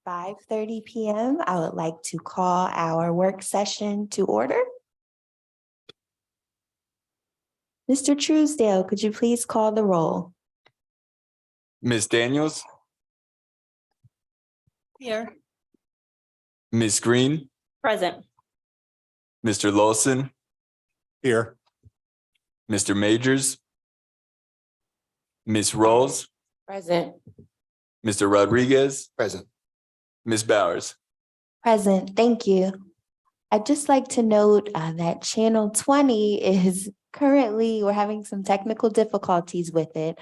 5:30 p.m. I would like to call our work session to order. Mr. Truesdale, could you please call the roll? Ms. Daniels, Here. Ms. Green, Present. Mr. Lawson, Here. Mr. Majors, Ms. Rawls, Present. Mr. Rodriguez, Present. Ms. Bowers. Present, thank you. I'd just like to note that channel 20 is we're having some technical difficulties with it.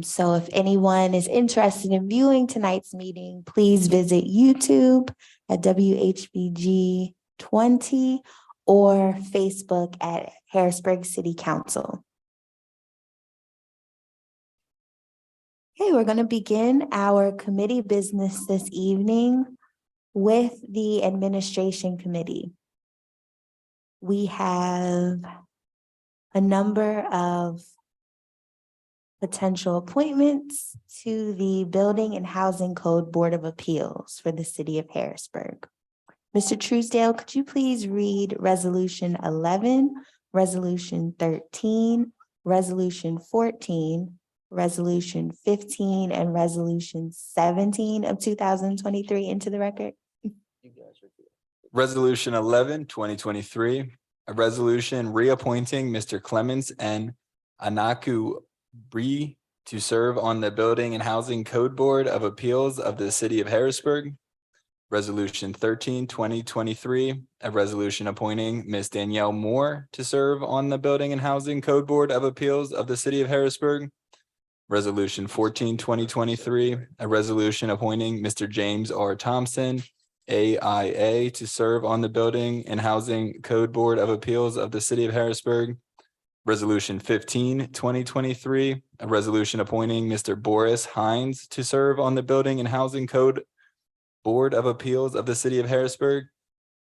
So if anyone is interested in viewing tonight's meeting, please visit YouTube at WHBG 20 or Facebook at Harrisburg City Council. Okay, we're going to begin our committee business this evening with the administration committee. We have a number of potential appointments to the Building and Housing Code Board of Appeals for the city of Harrisburg. Mr. Truesdale, could you please read Resolution 11, Resolution 13, Resolution 14, Resolution 15, and Resolution 17 of 2023 into the record? Resolution 11, 2023, a resolution reappointing Mr. Clemens N. Anaku Bree to serve on the Building and Housing Code Board of Appeals of the city of Harrisburg. Resolution 13, 2023, a resolution appointing Ms. Danielle Moore to serve on the Building and Housing Code Board of Appeals of the city of Harrisburg. Resolution 14, 2023, a resolution appointing Mr. James R. Thompson, AIA, to serve on the Building and Housing Code Board of Appeals of the city of Harrisburg. Resolution 15, 2023, a resolution appointing Mr. Boris Hines to serve on the Building and Housing Code Board of Appeals of the city of Harrisburg.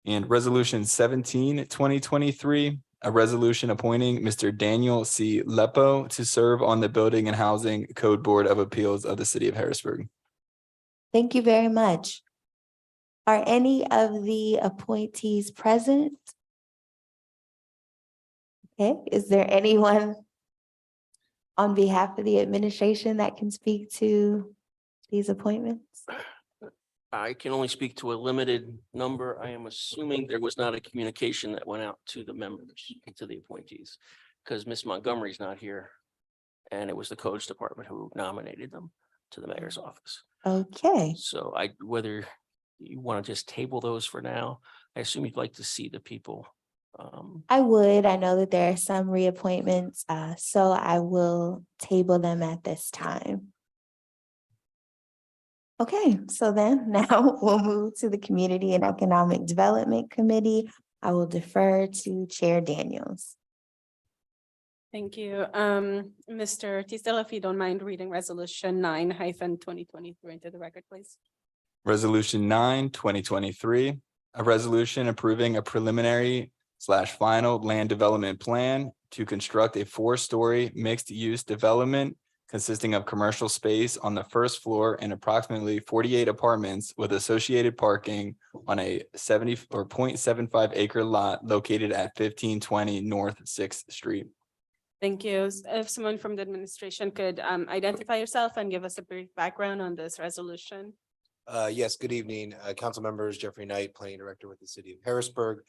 And Resolution 17, 2023, a resolution appointing Mr. Daniel C. Lepo to serve on the Building and Housing Code Board of Appeals of the city of Harrisburg. Thank you very much. Are any of the appointees present? Okay, is there anyone on behalf of the administration that can speak to these appointments? I can only speak to a limited number. I am assuming there was not a communication that went out to the members, to the appointees, because Ms. Montgomery's not here. And it was the codes department who nominated them to the mayor's office. Okay, So whether you want to just table those for now, I assume you'd like to see the people. I would. I know that there are some reappointments, so I will table them at this time. Okay, so then now we'll move to the Community and Economic Development Committee. I will defer to Chair Daniels. Thank you. Mr. Tisdale, if you don't mind reading Resolution 9-2023 into the record, please. Resolution 9, 2023, a resolution approving a preliminary/final land development plan to construct a 4-story mixed-use development consisting of commercial space on the first floor and approximately 48 apartments with associated parking on a 0.75 acre lot located at 1520 North 6th Street. Thank you. If someone from the administration could identify yourself and give us a brief background on this resolution. Yes, good evening, council members. Jeffrey Knight, planning director with the city of Harrisburg.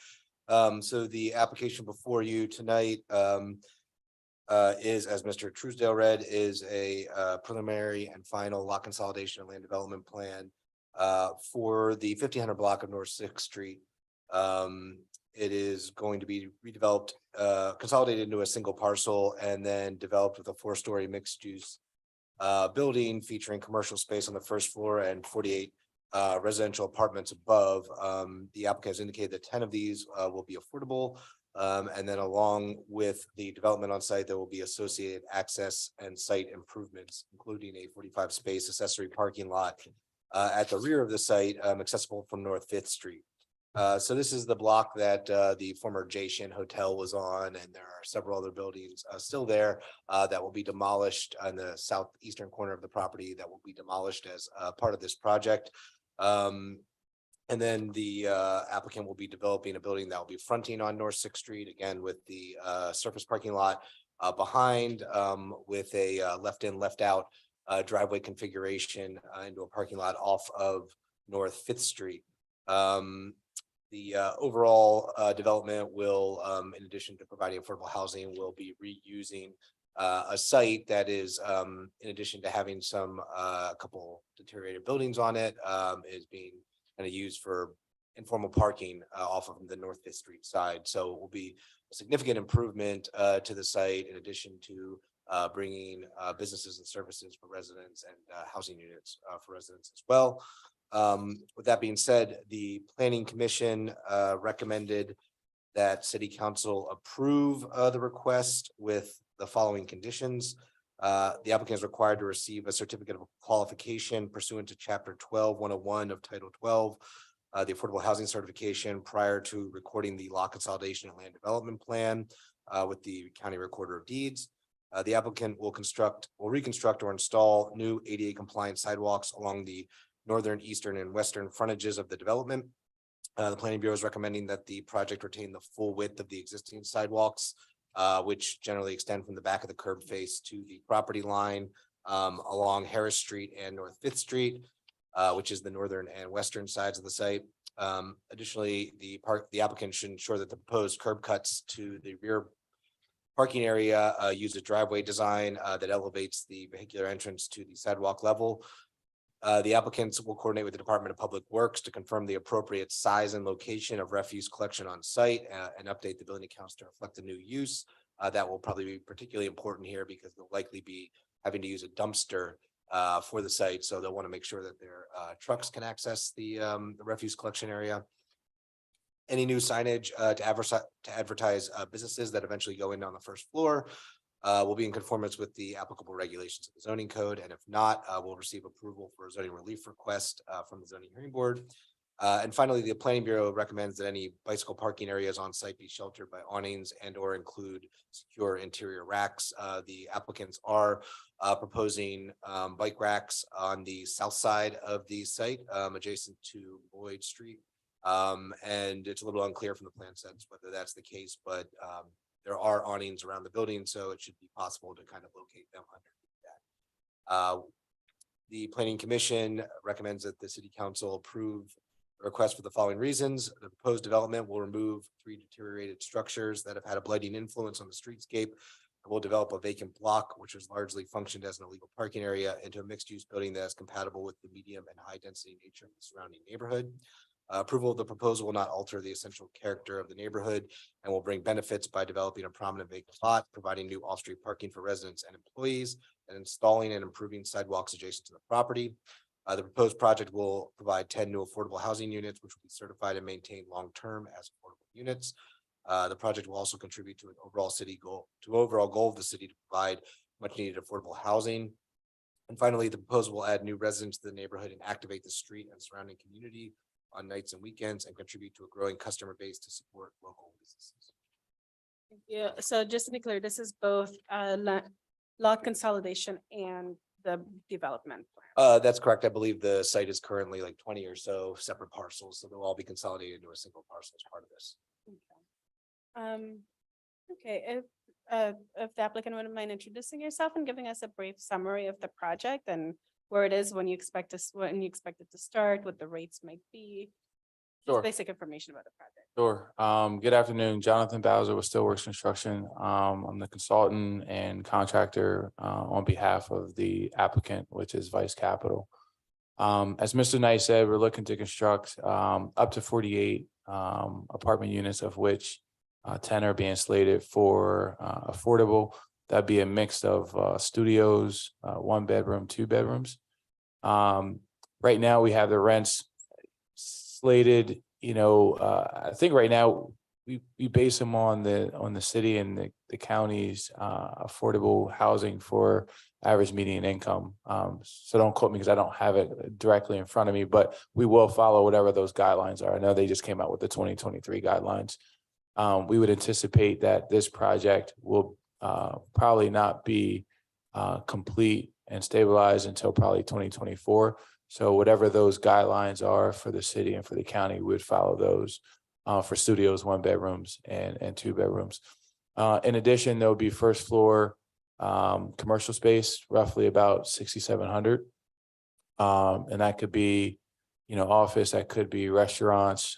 So the application before you tonight is, as Mr. Truesdale read, is a preliminary and final lot consolidation and land development plan for the 1500 block of North 6th Street. It is going to be redeveloped, consolidated into a single parcel, and then developed with a 4-story mixed use building featuring commercial space on the first floor and 48 residential apartments above. The applicant has indicated that 10 of these will be affordable. And then along with the development on site, there will be associated access and site improvements, including a 45 space accessory parking lot at the rear of the site, accessible from North 5th Street. So this is the block that the former J Shin Hotel was on, and there are several other buildings still there that will be demolished on the southeastern corner of the property that will be demolished as part of this project. And then the applicant will be developing a building that will be fronting on North Sixth Street, again with the surface parking lot behind with a left in, left out driveway configuration into a parking lot off of North Fifth Street. The overall development will, in addition to providing affordable housing, will be reusing a site that is, in addition to having some a couple deteriorated buildings on it, is being kind of used for informal parking off of the North Fifth Street side. So it will be a significant improvement to the site, in addition to bringing businesses and services for residents and housing units for residents as well. With that being said, the Planning Commission recommended that City Council approve the request with the following conditions. The applicant is required to receive a certificate of qualification pursuant to Chapter 12-101 of Title 12, the Affordable Housing Certification, prior to recording the lot consolidation and land development plan with the County Recorder of Deeds. The applicant will reconstruct or install new ADA compliant sidewalks along the northern, eastern, and western frontages of the development. The Planning Bureau is recommending that the project retain the full width of the existing sidewalks, which generally extend from the back of the curb face to the property line along Harris Street and North Fifth Street, which is the northern and western sides of the site. Additionally, the applicant should ensure that the proposed curb cuts to the rear parking area use a driveway design that elevates the vehicular entrance to the sidewalk level. The applicants will coordinate with the Department of Public Works to confirm the appropriate size and location of refuse collection on site and update the building accounts to reflect the new use. That will probably be particularly important here because they'll likely be having to use a dumpster for the site. So they'll want to make sure that their trucks can access the refuse collection area. Any new signage to advertise businesses that eventually go in on the first floor will be in conformance with the applicable regulations of the zoning code, and if not, will receive approval for a zoning relief request from the zoning hearing board. And finally, the Planning Bureau recommends that any bicycle parking areas on site be sheltered by awnings and or include secure interior racks. The applicants are proposing bike racks on the south side of the site, adjacent to Boyd Street. And it's a little unclear from the plan sets whether that's the case, but there are awnings around the building, so it should be possible to kind of locate them underneath that. The Planning Commission recommends that the City Council approve the request for the following reasons. The proposed development will remove 3 deteriorated structures that have had a blighting influence on the streetscape. It will develop a vacant block, which has largely functioned as an illegal parking area, into a mixed-use building that is compatible with the medium and high-density nature of the surrounding neighborhood. Approval of the proposal will not alter the essential character of the neighborhood and will bring benefits by developing a prominent vacant lot, providing new off-street parking for residents and employees, and installing and improving sidewalks adjacent to the property. The proposed project will provide 10 new affordable housing units, which will be certified and maintained long-term as affordable units. The project will also contribute to an overall goal of the city to provide much-needed affordable housing. And finally, the proposal will add new residents to the neighborhood and activate the street and surrounding community on nights and weekends and contribute to a growing customer base to support local businesses. Yeah, so just to be clear, this is both lot consolidation and the development plan. That's correct. I believe the site is currently like 20 or so separate parcels, so they'll all be consolidated into a single parcel as part of this. Okay, if the applicant wouldn't mind introducing yourself and giving us a brief summary of the project and where it is, when you expect it to start, what the rates might be. Sure. Just basic information about the project. Sure. Good afternoon, Jonathan Bowser with Stillworks Construction. I'm the consultant and contractor on behalf of the applicant, which is Vice Capital. As Mr. Knight said, we're looking to construct up to 48 apartment units, of which 10 are being slated for affordable. That'd be a mix of studios, 1 bedroom, 2 bedrooms. Right now we have the rents slated, I think right now we base them on the city and the county's affordable housing for average median income. So don't quote me because I don't have it directly in front of me, but we will follow whatever those guidelines are. I know they just came out with the 2023 guidelines. We would anticipate that this project will probably not be complete and stabilized until probably 2024. So whatever those guidelines are for the city and for the county, we would follow those for studios, 1 bedrooms and 2 bedrooms. In addition, there'll be first floor commercial space, roughly about 6,700. And that could be, office, that could be restaurants,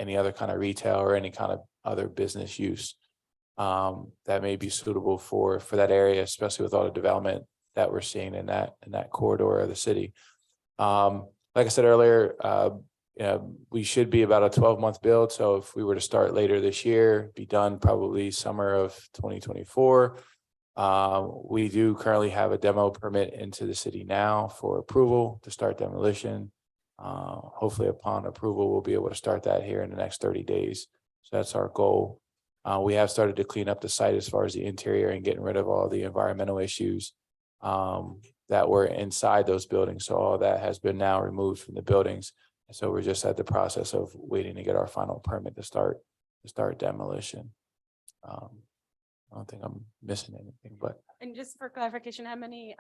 any other kind of retail or any kind of other business use that may be suitable for that area, especially with all the development that we're seeing in that corridor of the city. Like I said earlier, we should be about a 12-month build. So if we were to start later this year, be done probably summer of 2024. We do currently have a demo permit into the city now for approval to start demolition. Hopefully upon approval, we'll be able to start that here in the next 30 days. So that's our goal. We have started to clean up the site as far as the interior and getting rid of all the environmental issues that were inside those buildings. So all that has been now removed from the buildings. And so we're just at the process of waiting to get our final permit to start demolition. I don't think I'm missing anything, but And just for clarification, how many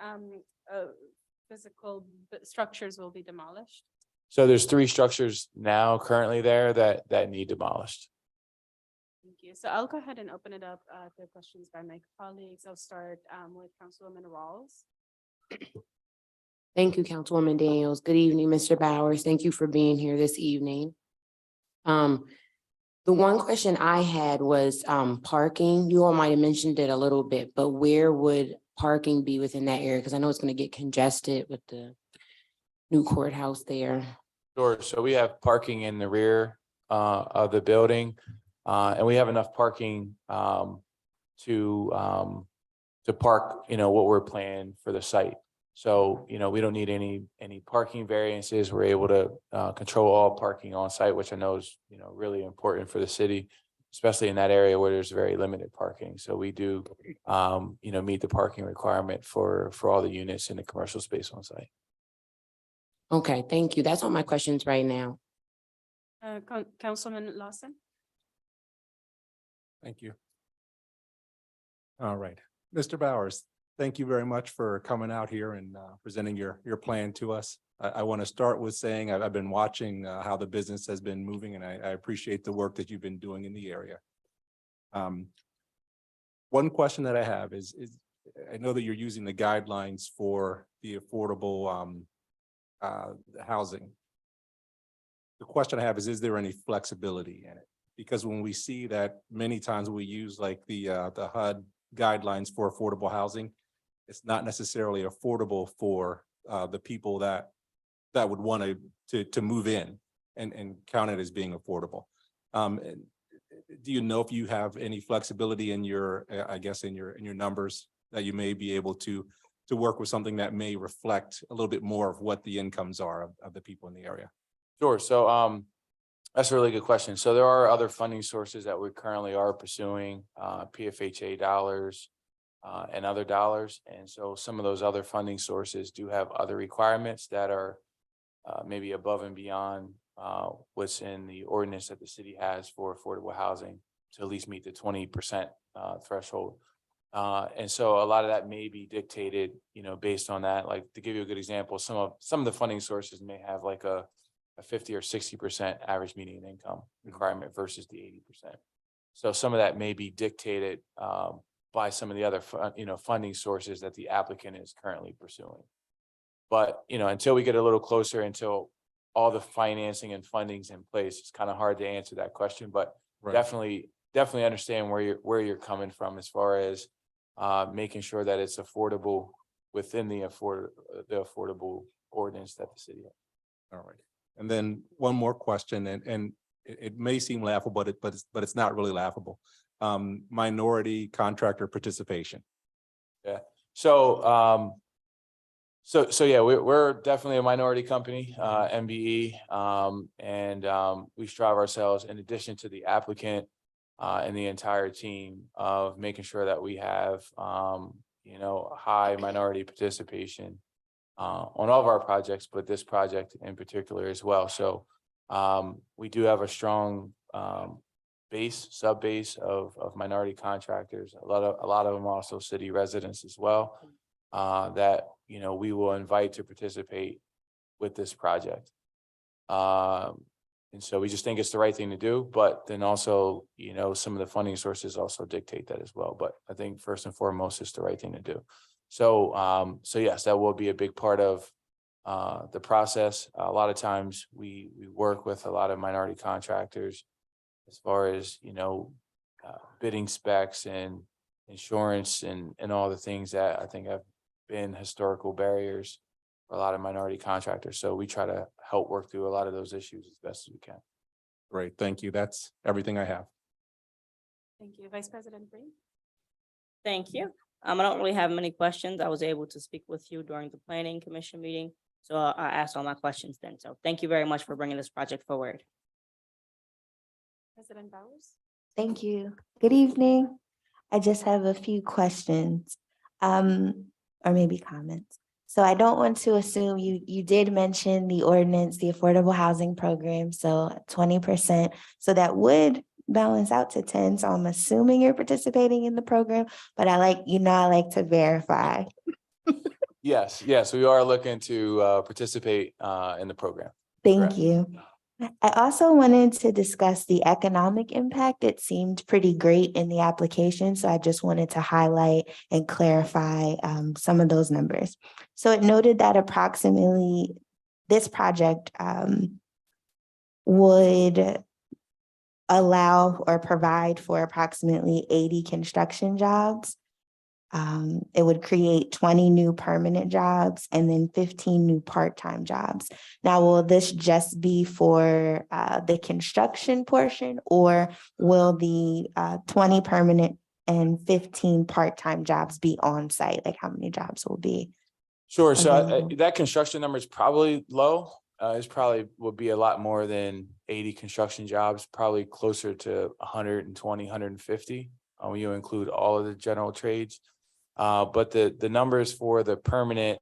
physical structures will be demolished? so there's 3 structures now currently there that need demolished. Thank you. So I'll go ahead and open it up to questions by my colleagues. I'll start with Councilwoman Rawls. Thank you, Councilwoman Daniels. Good evening, Mr. Bowers. Thank you for being here this evening. The one question I had was parking. You all might have mentioned it a little bit, but where would parking be within that area? Because I know it's going to get congested with the new courthouse there. Sure. So we have parking in the rear of the building, and we have enough parking to park, what we're planning for the site. So, we don't need any parking variances. We're able to control all parking on site, which I know is, really important for the city, especially in that area where there's very limited parking. So we do, meet the parking requirement for all the units in the commercial space on site. Okay, thank you. That's all my questions right now. Councilman Lawson. Thank you. All right, Mr. Bowers, thank you very much for coming out here and presenting your plan to us. I want to start with saying I've been watching how the business has been moving, and I appreciate the work that you've been doing in the area. One question that I have is I know that you're using the guidelines for the affordable housing. The question I have is there any flexibility in it? Because when we see that many times we use like the HUD guidelines for affordable housing, it's not necessarily affordable for the people that would want to move in and count it as being affordable. Do you know if you have any flexibility in your, I guess, in your numbers that you may be able to work with something that may reflect a little bit more of what the incomes are of the people in the area? Sure. So that's a really good question. So there are other funding sources that we currently are pursuing, PFHA dollars and other dollars. And so some of those other funding sources do have other requirements that are maybe above and beyond what's in the ordinance that the city has for affordable housing to at least meet the 20% threshold. And so a lot of that may be dictated, based on that. Like, to give you a good example, some of the funding sources may have like a 50 or 60% average median income requirement versus the 80%. So some of that may be dictated by some of the other funding sources that the applicant is currently pursuing. But until we get a little closer, until all the financing and funding's in place, it's kind of hard to answer that question. But Right. definitely understand where you're coming from as far as making sure that it's affordable within the affordable ordinance that the city has. All right. And then one more question, and it may seem laughable, but it's not really laughable. Minority contractor participation. Yeah. So yeah, we're definitely a minority company, MBE, and we strive ourselves, in addition to the applicant and the entire team, of making sure that we have high minority participation on all of our projects, but this project in particular as well. So we do have a strong sub base of minority contractors. A lot of them also city residents as well, that we will invite to participate with this project. And so we just think it's the right thing to do, but then also, you know, some of the funding sources also dictate that as well. But I think first and foremost, it's the right thing to do. So, so yes, that will be a big part of the process. A lot of times we work with a lot of minority contractors as far as, you know, bidding specs and insurance and all the things that I think have been historical barriers for a lot of minority contractors. So we try to help work through a lot of those issues as best as we can. Great, thank you. That's everything I have. Thank you. Vice President Breen? Thank you. I don't really have many questions. I was able to speak with you during the planning commission meeting. So I asked all my questions then. So thank you very much for bringing this project forward. President Bowers? Thank you. Good evening. I just have a few questions, or maybe comments. So I don't want to assume you did mention the ordinance, the affordable housing program, so 20%. So that would balance out to 10. So I'm assuming you're participating in the program, but I like to verify. Yes, we are looking to participate in the program. Thank Correct. you. I also wanted to discuss the economic impact. It seemed pretty great in the application, so I just wanted to highlight and clarify some of those numbers. So it noted that approximately this project would allow or provide for approximately 80 construction jobs. It would create 20 new permanent jobs and then 15 new part-time jobs. Now, will this just be for the construction portion, or will the 20 permanent and 15 part-time jobs be on site? Like, how many jobs will be? Sure. So available? that construction number is probably low. It's probably would be a lot more than 80 construction jobs, probably closer to 120, 150 when you include all of the general trades. But the numbers for the permanent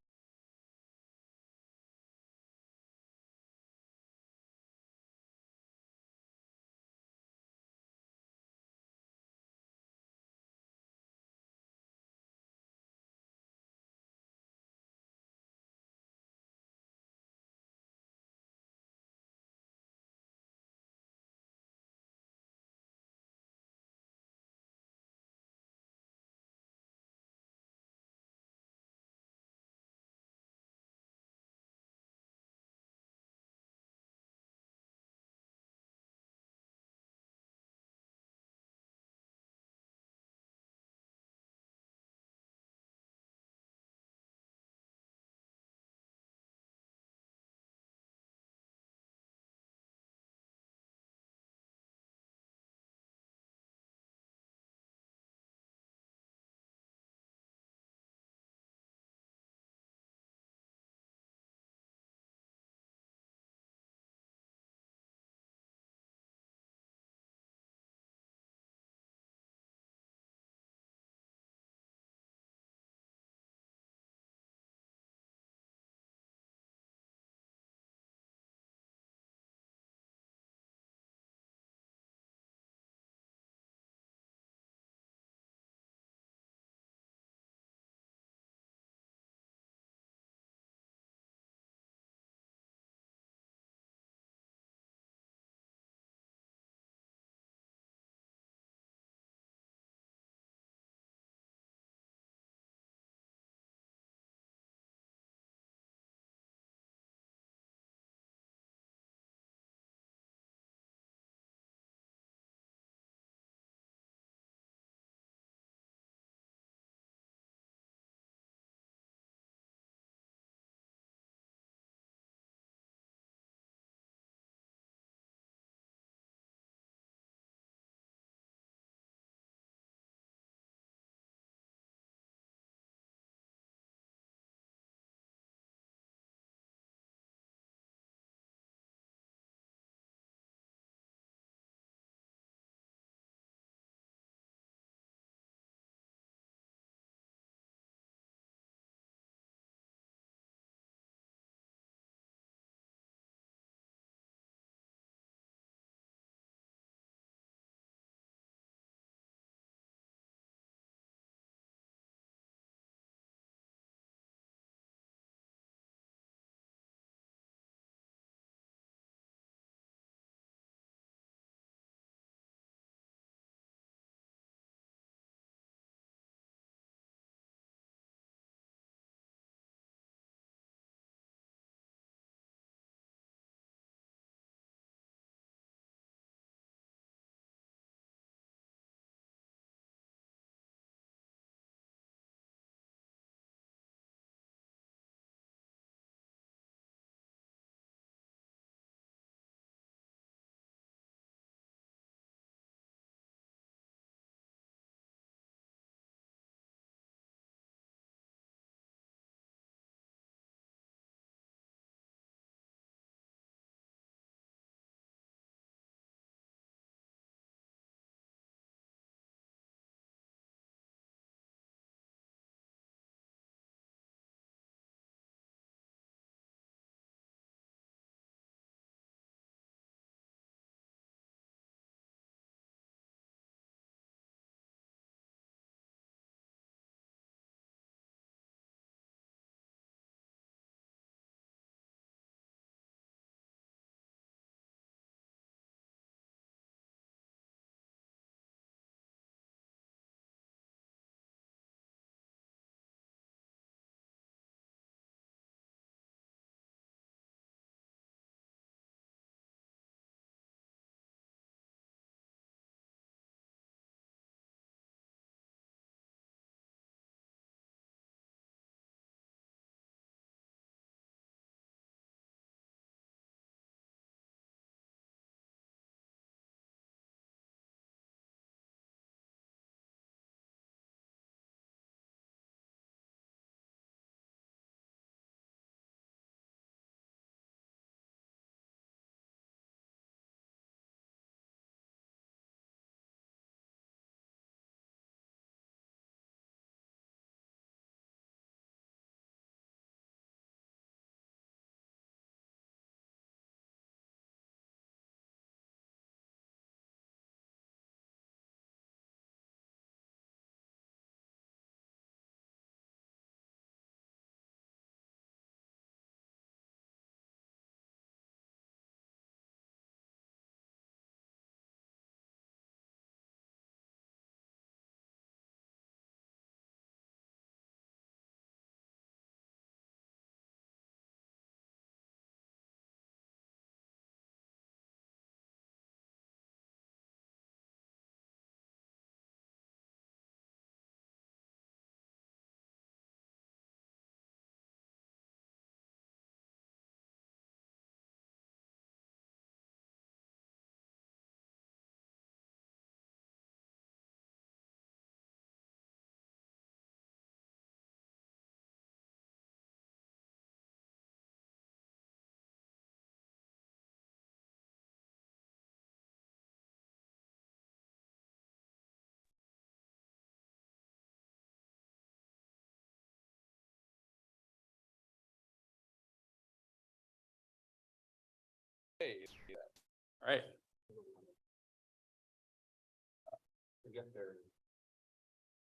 All right.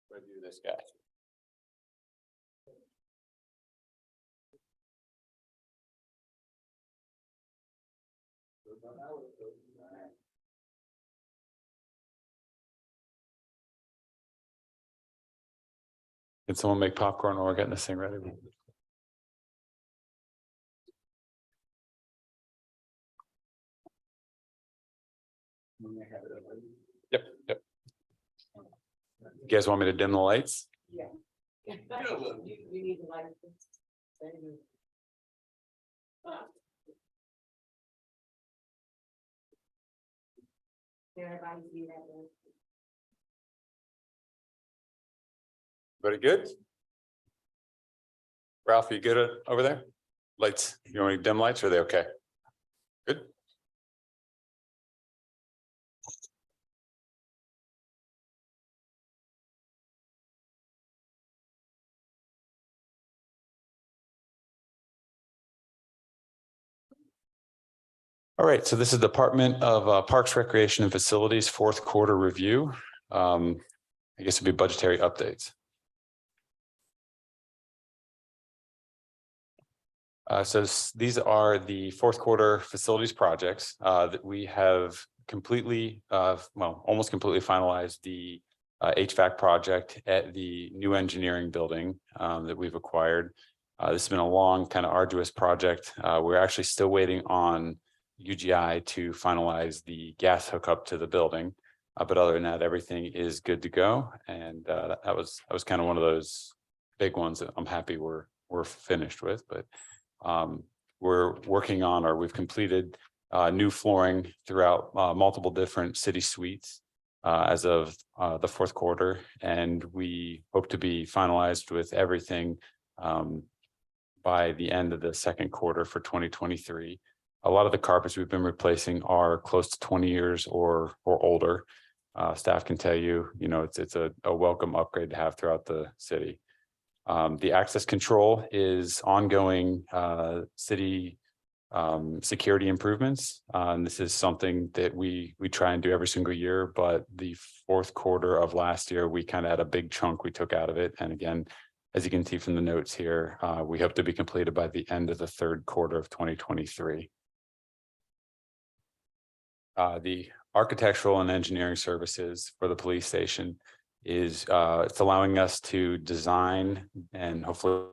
Review this guy. Can someone make popcorn while we're getting this thing ready? Yep, yep. You guys want me to dim the lights? Everybody good? Ralph, you good over there? Lights, you want me to dim lights or are they okay? Good. All right, so this is Department of Parks, Recreation and Facilities, fourth quarter review. I guess it'd be budgetary updates. These are the fourth quarter facilities projects that we have completely, well, almost completely finalized the HVAC project at the new engineering building that we've acquired. This has been a long, kind of arduous project. We're actually still waiting on UGI to finalize the gas hookup to the building. But other than that, everything is good to go. And that was kind of one of those big ones that I'm happy we're finished with. But we're working on, or we've completed new flooring throughout multiple different city suites as of the fourth quarter. And we hope to be finalized with everything by the end of the second quarter for 2023. A lot of the carpets we've been replacing are close to 20 years or older. Staff can tell you, it's a welcome upgrade to have throughout the city. The access control is ongoing city security improvements. This is something that we try and do every single year, but the fourth quarter of last year, we kind of had a big chunk we took out of it. And again, as you can see from the notes here, we hope to be completed by the end of the third quarter of 2023. The architectural and engineering services for the police station is it's allowing us to design and hopefully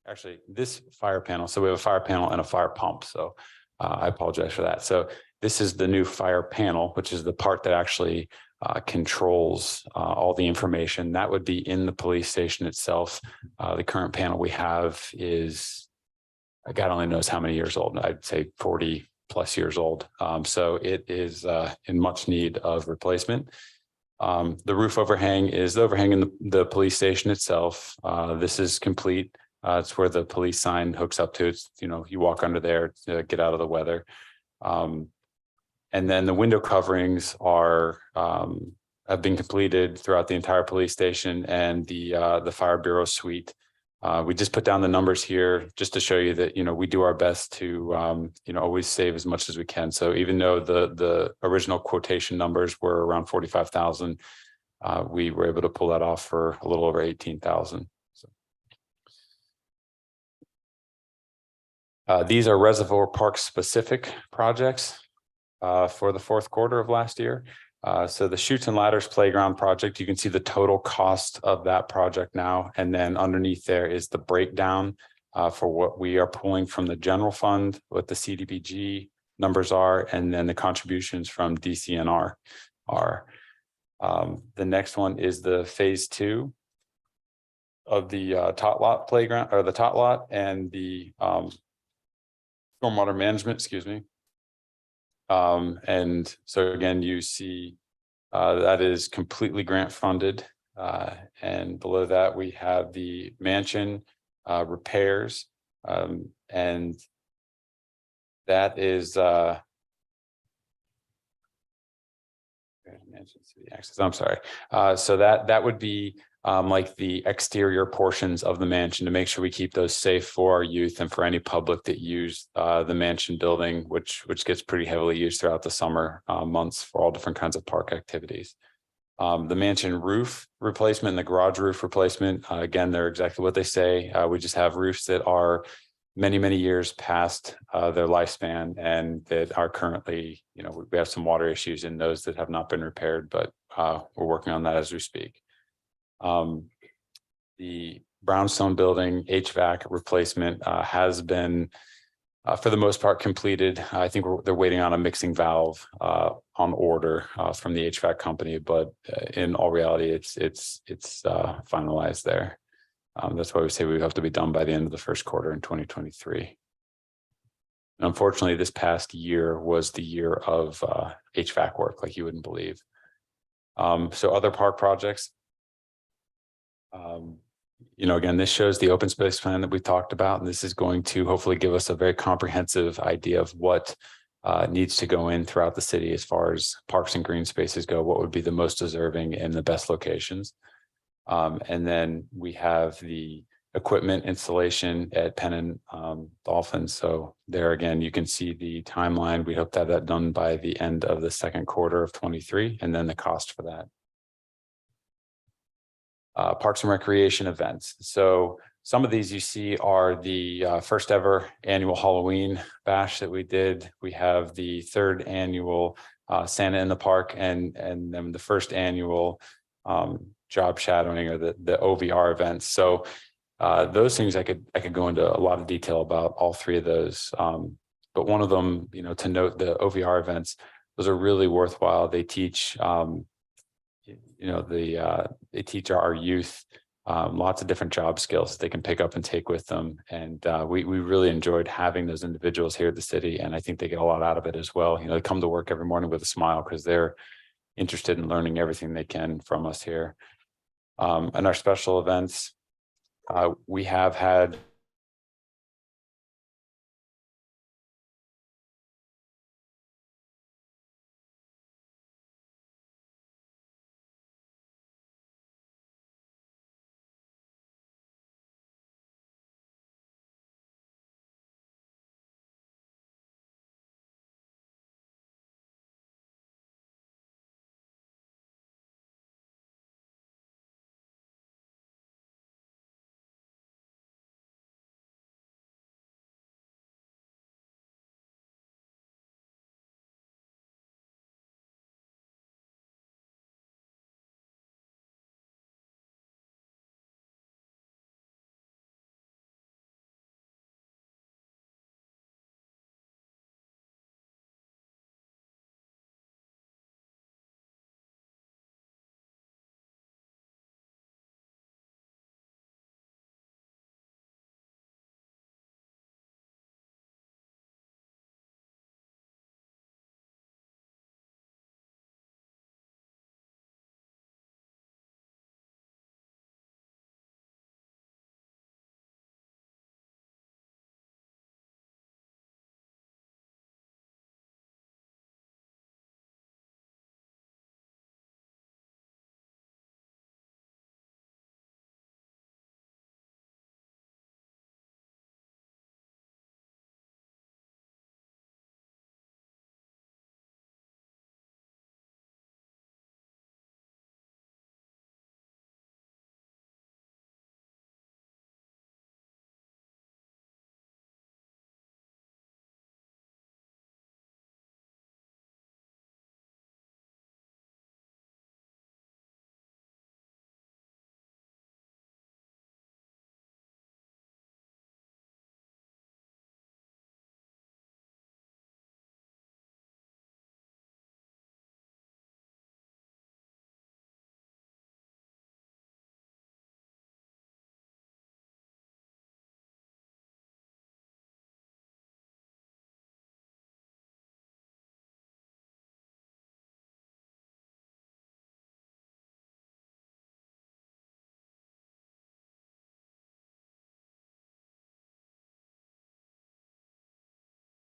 actually this fire panel. So we have a fire panel and a fire pump. So I apologize for that. So this is the new fire panel, which is the part that actually controls all the information that would be in the police station itself. The current panel we have is, God only knows how many years old. I'd say 40 plus years old. So it is in much need of replacement. The roof overhang is the overhang in the police station itself. This is complete. It's where the police sign hooks up to. It's, you walk under there to get out of the weather. And then the window coverings are have been completed throughout the entire police station and the fire bureau suite. We just put down the numbers here just to show you that, we do our best to, always save as much as we can. So even though the original quotation numbers were around 45,000, we were able to pull that off for a little over 18,000. These are Reservoir Park specific projects for the fourth quarter of last year. So the Chutes and Ladders Playground project, you can see the total cost of that project now. And then underneath there is the breakdown for what we are pulling from the general fund, what the CDBG numbers are, and then the contributions from DCNR are. The next one is the phase 2 of the tot lot playground, or the tot lot, and the stormwater management, excuse me. And so again, you see that is completely grant funded. And below that, we have the mansion repairs. And that is I'm sorry. So that would be like the exterior portions of the mansion to make sure we keep those safe for our youth and for any public that use the mansion building, which gets pretty heavily used throughout the summer months for all different kinds of park activities. The mansion roof replacement and the garage roof replacement, again, they're exactly what they say. We just have roofs that are many years past their lifespan and that are currently, we have some water issues in those that have not been repaired, but we're working on that as we speak. The brownstone building HVAC replacement has been for the most part completed. I think they're waiting on a mixing valve on order from the HVAC company, but in all reality, it's finalized there. That's why we say we have to be done by the end of the first quarter in 2023. And unfortunately, this past year was the year of HVAC work, like you wouldn't believe. So other park projects. Again, this shows the open space plan that we talked about, and this is going to hopefully give us a very comprehensive idea of what needs to go in throughout the city as far as parks and green spaces go, what would be the most deserving and the best locations. And then we have the equipment installation at Penn and Dolphin. So there again, you can see the timeline. We hope to have that done by the end of the second quarter of 23, and then the cost for that. Parks and recreation events. So some of these you see are the first ever annual Halloween bash that we did. We have the third annual Santa in the Park, and then the first annual job shadowing or the OVR events. So those things I could go into a lot of detail about all three of those. But one of them, to note, the OVR events, those are really worthwhile. They teach they teach our youth lots of different job skills that they can pick up and take with them. And we really enjoyed having those individuals here at the city. And I think they get a lot out of it as well. They come to work every morning with a smile because they're interested in learning everything they can from us here. And our special events, we have had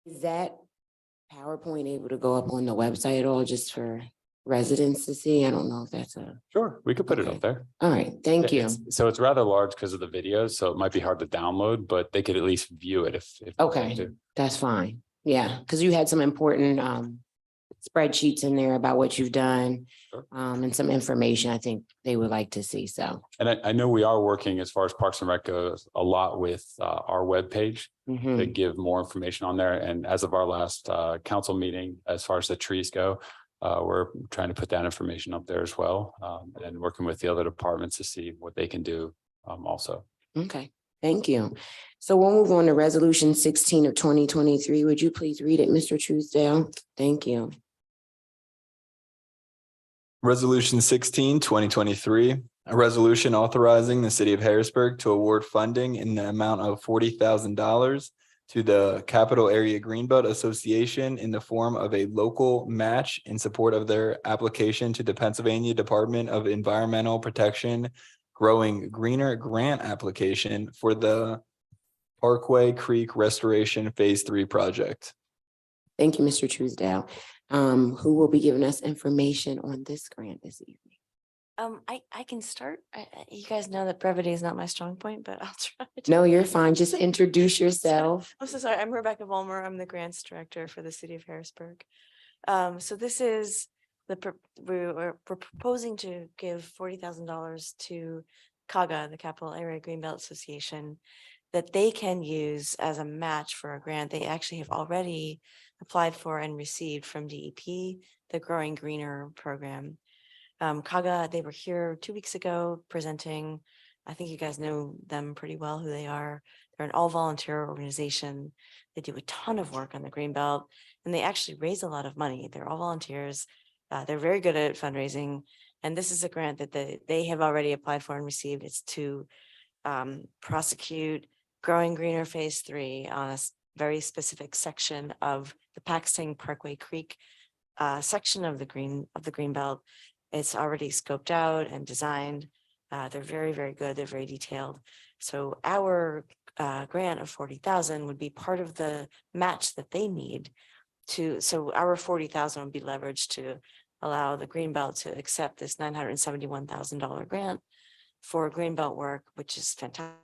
Is that PowerPoint able to go up on the website at all just for residents to see? I don't know if that's Sure, we could put it Okay. up there. all right, thank you. So it's rather large because of the videos, so it might be hard to download, but they could at least view it if. they'd like Okay, to. that's fine. Yeah, because you had some important spreadsheets in there about what you've done. Sure. And some information I think they would like to see, so. And I know we are working as far as Parks and Rec goes a lot with our webpage to Mhm. give more information on there. And as of our last council meeting, as far as the trees go, we're trying to put that information up there as well, and working with the other departments to see what they can do also. Okay, thank you. So we'll move on to resolution 16 of 2023. Would you please read it, Mr. Truesdale? Thank you. Resolution 16, 2023, a resolution authorizing the city of Harrisburg to award funding in the amount of $40,000 to the Capital Area Greenbelt Association in the form of a local match in support of their application to the Pennsylvania Department of Environmental Protection Growing Greener Grant application for the Parkway Creek Restoration Phase 3 project. Thank you, Mr. Truesdale. Who will be giving us information on this grant this evening? I can start. You guys know that brevity is not my strong point, but I'll try. No, you're fine. Just introduce yourself. I'm so sorry. I'm Rebecca Volmer. I'm the grants director for the city of Harrisburg. So this is we're proposing to give $40,000 to CAGA, the Capital Area Greenbelt Association, that they can use as a match for a grant they actually have already applied for and received from DEP, the Growing Greener program. CAGA, they were here 2 weeks ago presenting. I think you guys know them pretty well, who they are. They're an all-volunteer organization. They do a ton of work on the Greenbelt, and they actually raise a lot of money. They're all volunteers. They're very good at fundraising, and this is a grant that they have already applied for and received. It's to prosecute Growing Greener Phase 3 on a very specific section of the Paxton Parkway Creek section of the Greenbelt. It's already scoped out and designed. They're very, very good. They're very detailed. So our grant of 40,000 would be part of the match that they need to. So our 40,000 would be leveraged to allow the Greenbelt to accept this $971,000 grant for Greenbelt work, which is fantastic.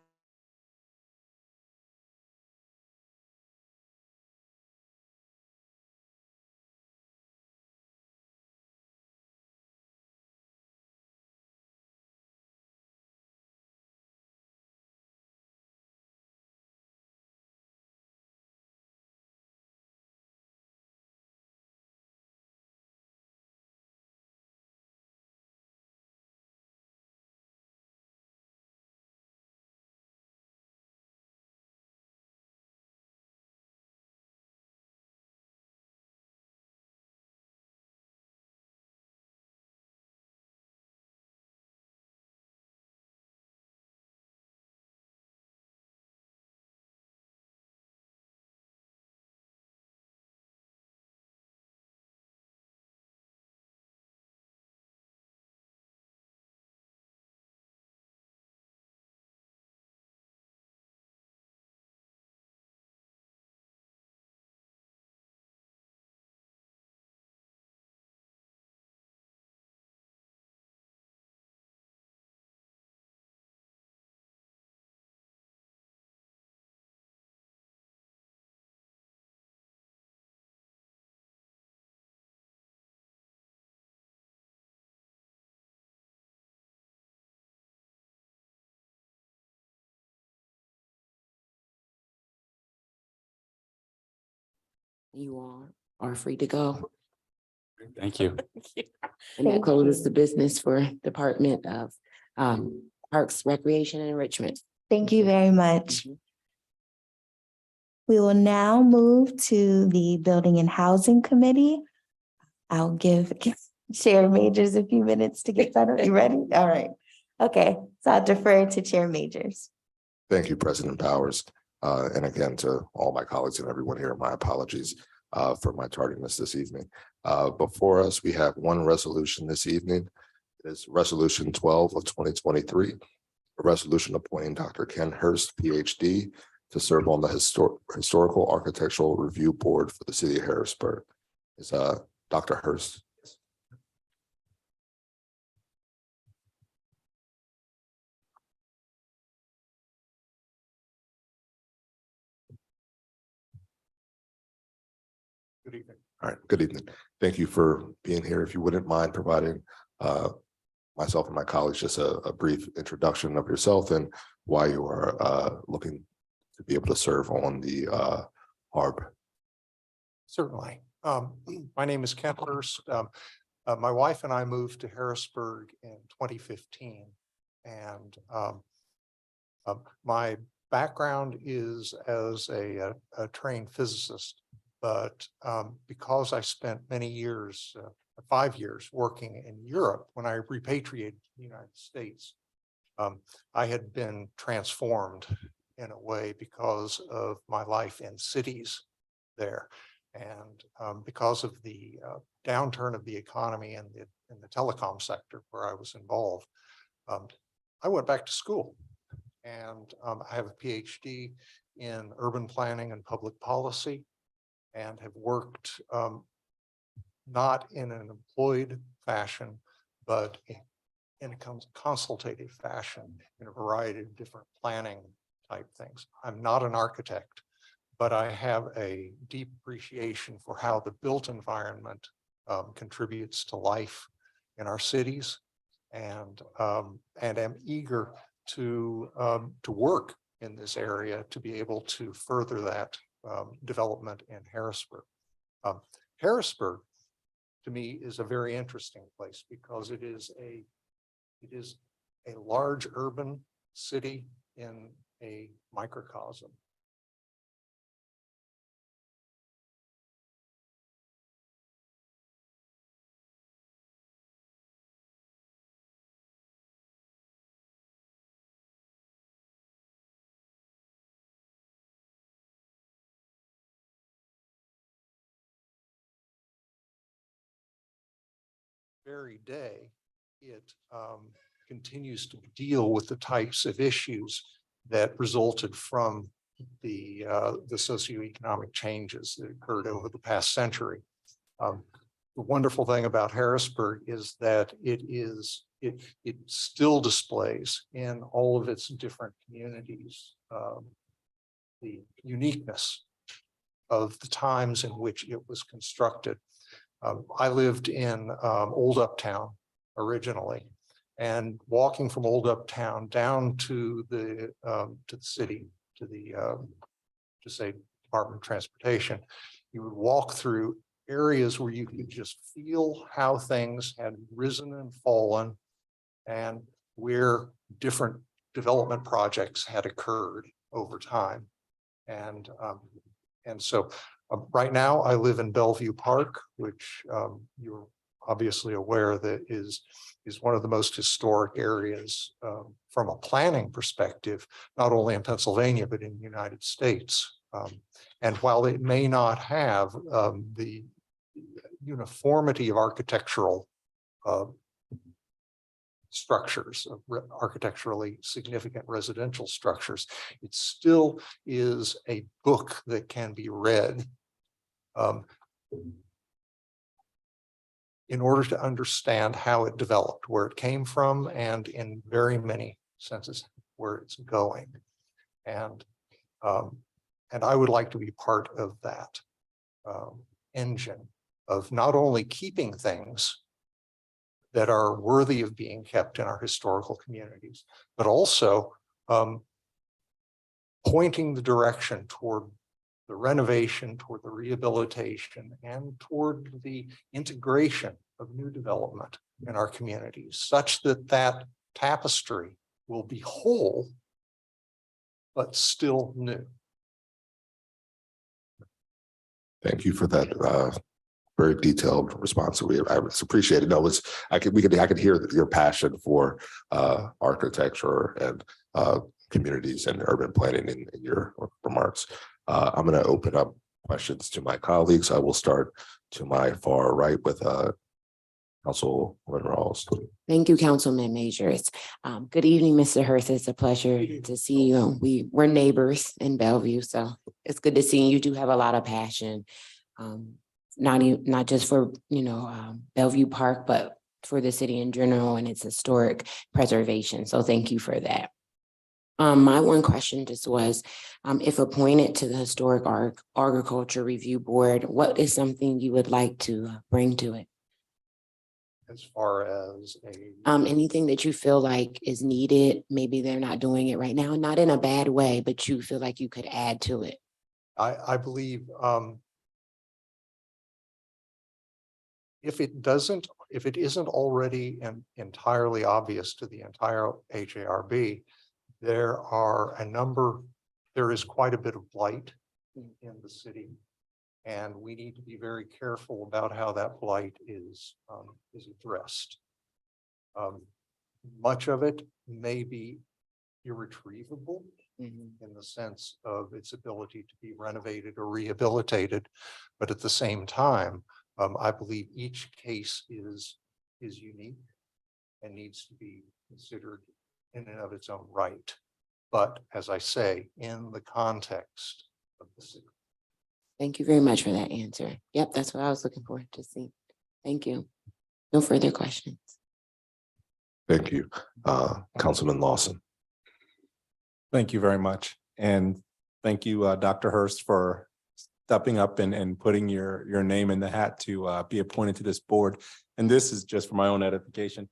You all are free to go. Thank you. And that Thank closes you. the business for Department of Parks, Recreation and Enrichment. Thank you very much. Mhm. We will now move to the Building and Housing Committee. I'll give Chair Majors a few minutes to get settled. You ready? All right. Okay, so I'll defer to Chair Majors. Thank you, President Powers. And again, to all my colleagues and everyone here, my apologies for my tardiness this evening. Before us, we have one resolution this evening. It is Resolution 12 of 2023, a resolution appointing Dr. Ken Hurst, PhD, to serve on the Historical Architectural Review Board for the city of Harrisburg. Is Dr. Hurst? Good evening. All right, good evening. Thank you for being here. If you wouldn't mind providing myself and my colleagues just a brief introduction of yourself and why you are looking to be able to serve on the HARB. Certainly. My name is Kent Hurst. My wife and I moved to Harrisburg in 2015. And my background is as a trained physicist, but because I spent many years, 5 years working in Europe when I repatriated to the United States, I had been transformed in a way because of my life in cities there. And because of the downturn of the economy in the telecom sector where I was involved, I went back to school. And I have a PhD in urban planning and public policy and have worked not in an employed fashion, but in a consultative fashion in a variety of different planning type things. I'm not an architect, but I have a deep appreciation for how the built environment contributes to life in our cities, and am eager to work in this area to be able to further that development in Harrisburg. Harrisburg, to me, is a very interesting place because it is a large urban city in a microcosm. Very day, it continues to deal with the types of issues that resulted from the socioeconomic changes that occurred over the past century. The wonderful thing about Harrisburg is that it still displays in all of its different communities the uniqueness of the times in which it was constructed. I lived in Old Uptown originally, and walking from Old Uptown down to the city, to the say Department of Transportation, you would walk through areas where you could just feel how things had risen and fallen, and where different development projects had occurred over time, and so. Right now, I live in Bellevue Park, which you're obviously aware that is one of the most historic areas from a planning perspective, not only in Pennsylvania, but in the United States. And while it may not have the uniformity of architectural structures, of architecturally significant residential structures, it still is a book that can be read in order to understand how it developed, where it came from, and in very many senses where it's going. And I would like to be part of that engine of not only keeping things that are worthy of being kept in our historical communities, but also pointing the direction toward the renovation, toward the rehabilitation, and toward the integration of new development in our communities, such that that tapestry will be whole, but still new. Thank you for that very detailed response. I appreciate it. No, I could hear your passion for architecture and communities and urban planning in your remarks. I'm going to open up questions to my colleagues. I will start to my far right with Councilwoman Rawls. Thank you, Councilman Majors. Good evening, Mr. Hurst. It's a pleasure to see you. We're neighbors in Bellevue, so it's good to see you. You do have a lot of passion. Not just for, Bellevue Park, but for the city in general and its historic preservation. So thank you for that. My one question just was, if appointed to the Historic Agriculture Review Board, what is something you would like to bring to it? As far as Anything that you feel like is needed, maybe they're not doing it right now, not in a bad way, but you feel like you could add to it. I believe, if it isn't already entirely obvious to the entire HARB, there is quite a bit of blight in the city. And we need to be very careful about how that blight is addressed. Much of it may be irretrievable in the sense of its ability to be renovated or rehabilitated. But at the same time, I believe each case is unique and needs to be considered in and of its own right. But as I say, in the context of the city. Thank you very much for that answer. Yep, that's what I was looking for to see. Thank you. No further questions. Thank you. Councilman Lawson. Thank you very much. And thank you, Dr. Hurst, for stepping up and putting your name in the hat to be appointed to this board. And this is just for my own edification.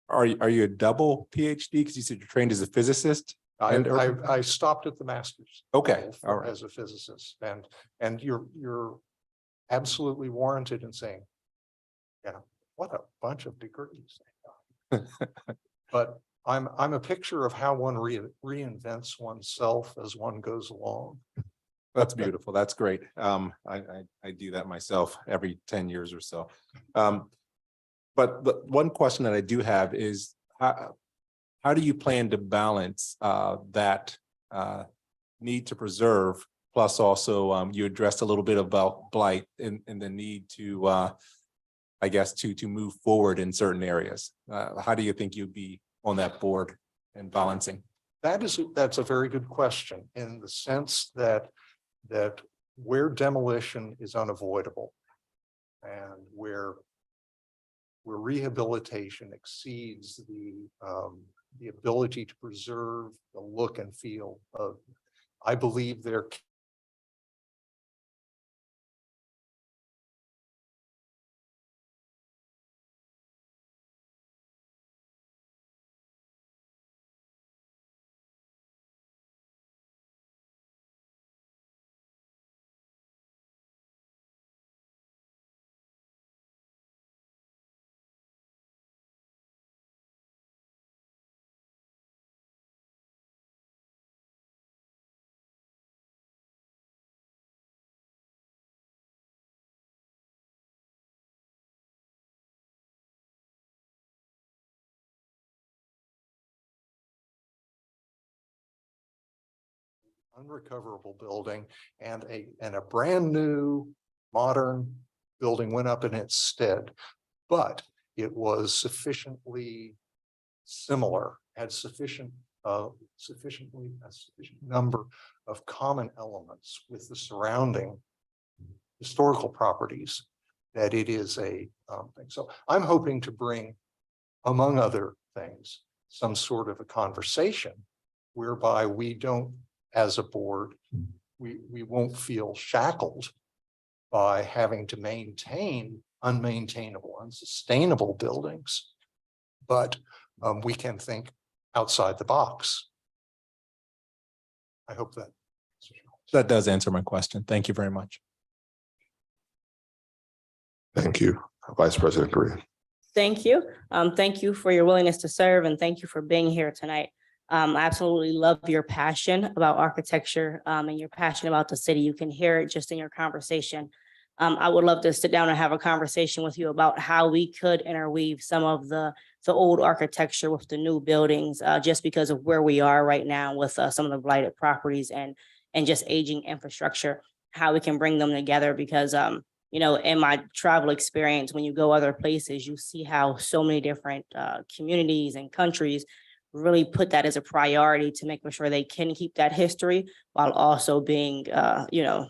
Are you a double PhD? Because you said you're trained as a physicist? I stopped at the master's. Okay, level all right. As a physicist, and you're absolutely warranted in saying, yeah, what a bunch of degrees. But I'm a picture of how one reinvents oneself as one goes along. That's beautiful. That's great. I do that myself every 10 years or so. But the one question that I do have is, how do you plan to balance that need to preserve, plus also you addressed a little bit about blight and the need to, I guess, to move forward in certain areas? How do you think you'd be on that board and balancing? That's a very good question, in the sense that where demolition is unavoidable and where rehabilitation exceeds the ability to preserve the look and feel of, I believe there unrecoverable building and a brand new modern building went up in its stead, but it was sufficiently similar, had sufficient number of common elements with the surrounding historical properties that it is a thing. So I'm hoping to bring, among other things, some sort of a conversation whereby we don't, as a board, we won't feel shackled by having to maintain unmaintainable, unsustainable buildings, but we can think outside the box. I hope that does answer my question. Thank you very much. Thank you. Vice President Green. Thank you. Thank you for your willingness to serve, and thank you for being here tonight. I absolutely love your passion about architecture and your passion about the city. You can hear it just in your conversation. I would love to sit down and have a conversation with you about how we could interweave some of the old architecture with the new buildings, just because of where we are right now with some of the blighted properties and just aging infrastructure, how we can bring them together, because you know, in my travel experience, when you go other places, you see how so many different communities and countries really put that as a priority to making sure they can keep that history while also being, you know,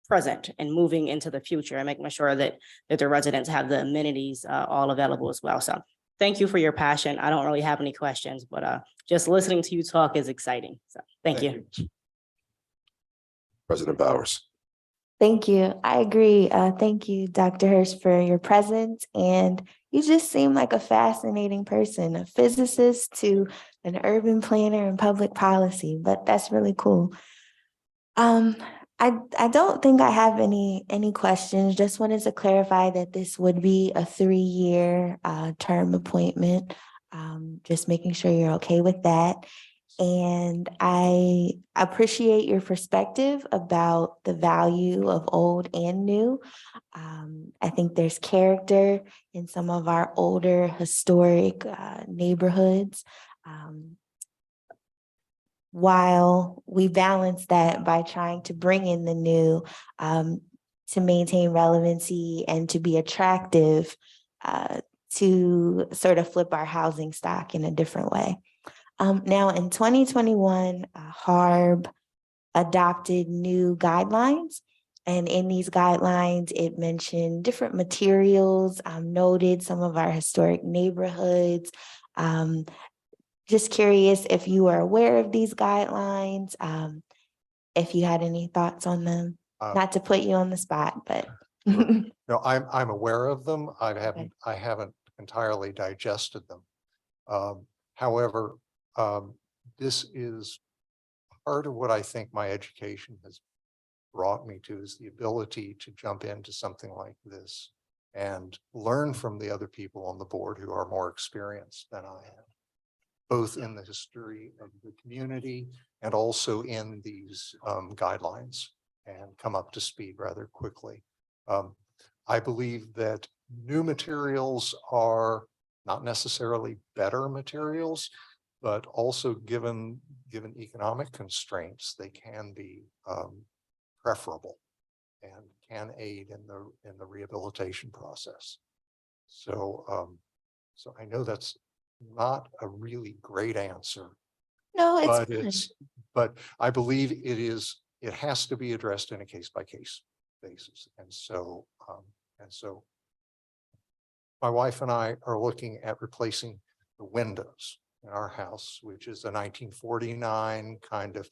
present and moving into the future and making sure that the residents have the amenities all available as well. So thank you for your passion. I don't really have any questions, but just listening to you talk is exciting. So thank you. President Bowers. Thank you. I agree. Thank you, Dr. Hurst, for your presence. And you just seem like a fascinating person, a physicist to an urban planner and public policy, but that's really cool. I don't think I have any questions. Just wanted to clarify that this would be a 3-year term appointment. Just making sure you're okay with that. And I appreciate your perspective about the value of old and new. I think there's character in some of our older historic neighborhoods. While we balance that by trying to bring in the new to maintain relevancy and to be attractive to sort of flip our housing stock in a different way. Now in 2021, HARB adopted new guidelines. And in these guidelines, it mentioned different materials, noted some of our historic neighborhoods. Just curious if you are aware of these guidelines, if you had any thoughts on them, not to put you on the spot, but. No, I'm aware of them. I haven't entirely digested them. However, this is part of what I think my education has brought me to, is the ability to jump into something like this and learn from the other people on the board who are more experienced than I am, both in the history of the community and also in these guidelines, and come up to speed rather quickly. I believe that new materials are not necessarily better materials, but also given economic constraints, they can be preferable and can aid in the rehabilitation process. So so I know that's not a really great answer, No, but it's but I believe it has to be addressed in a case by case basis. And so my wife and I are looking at replacing the windows in our house, which is a 1949 kind of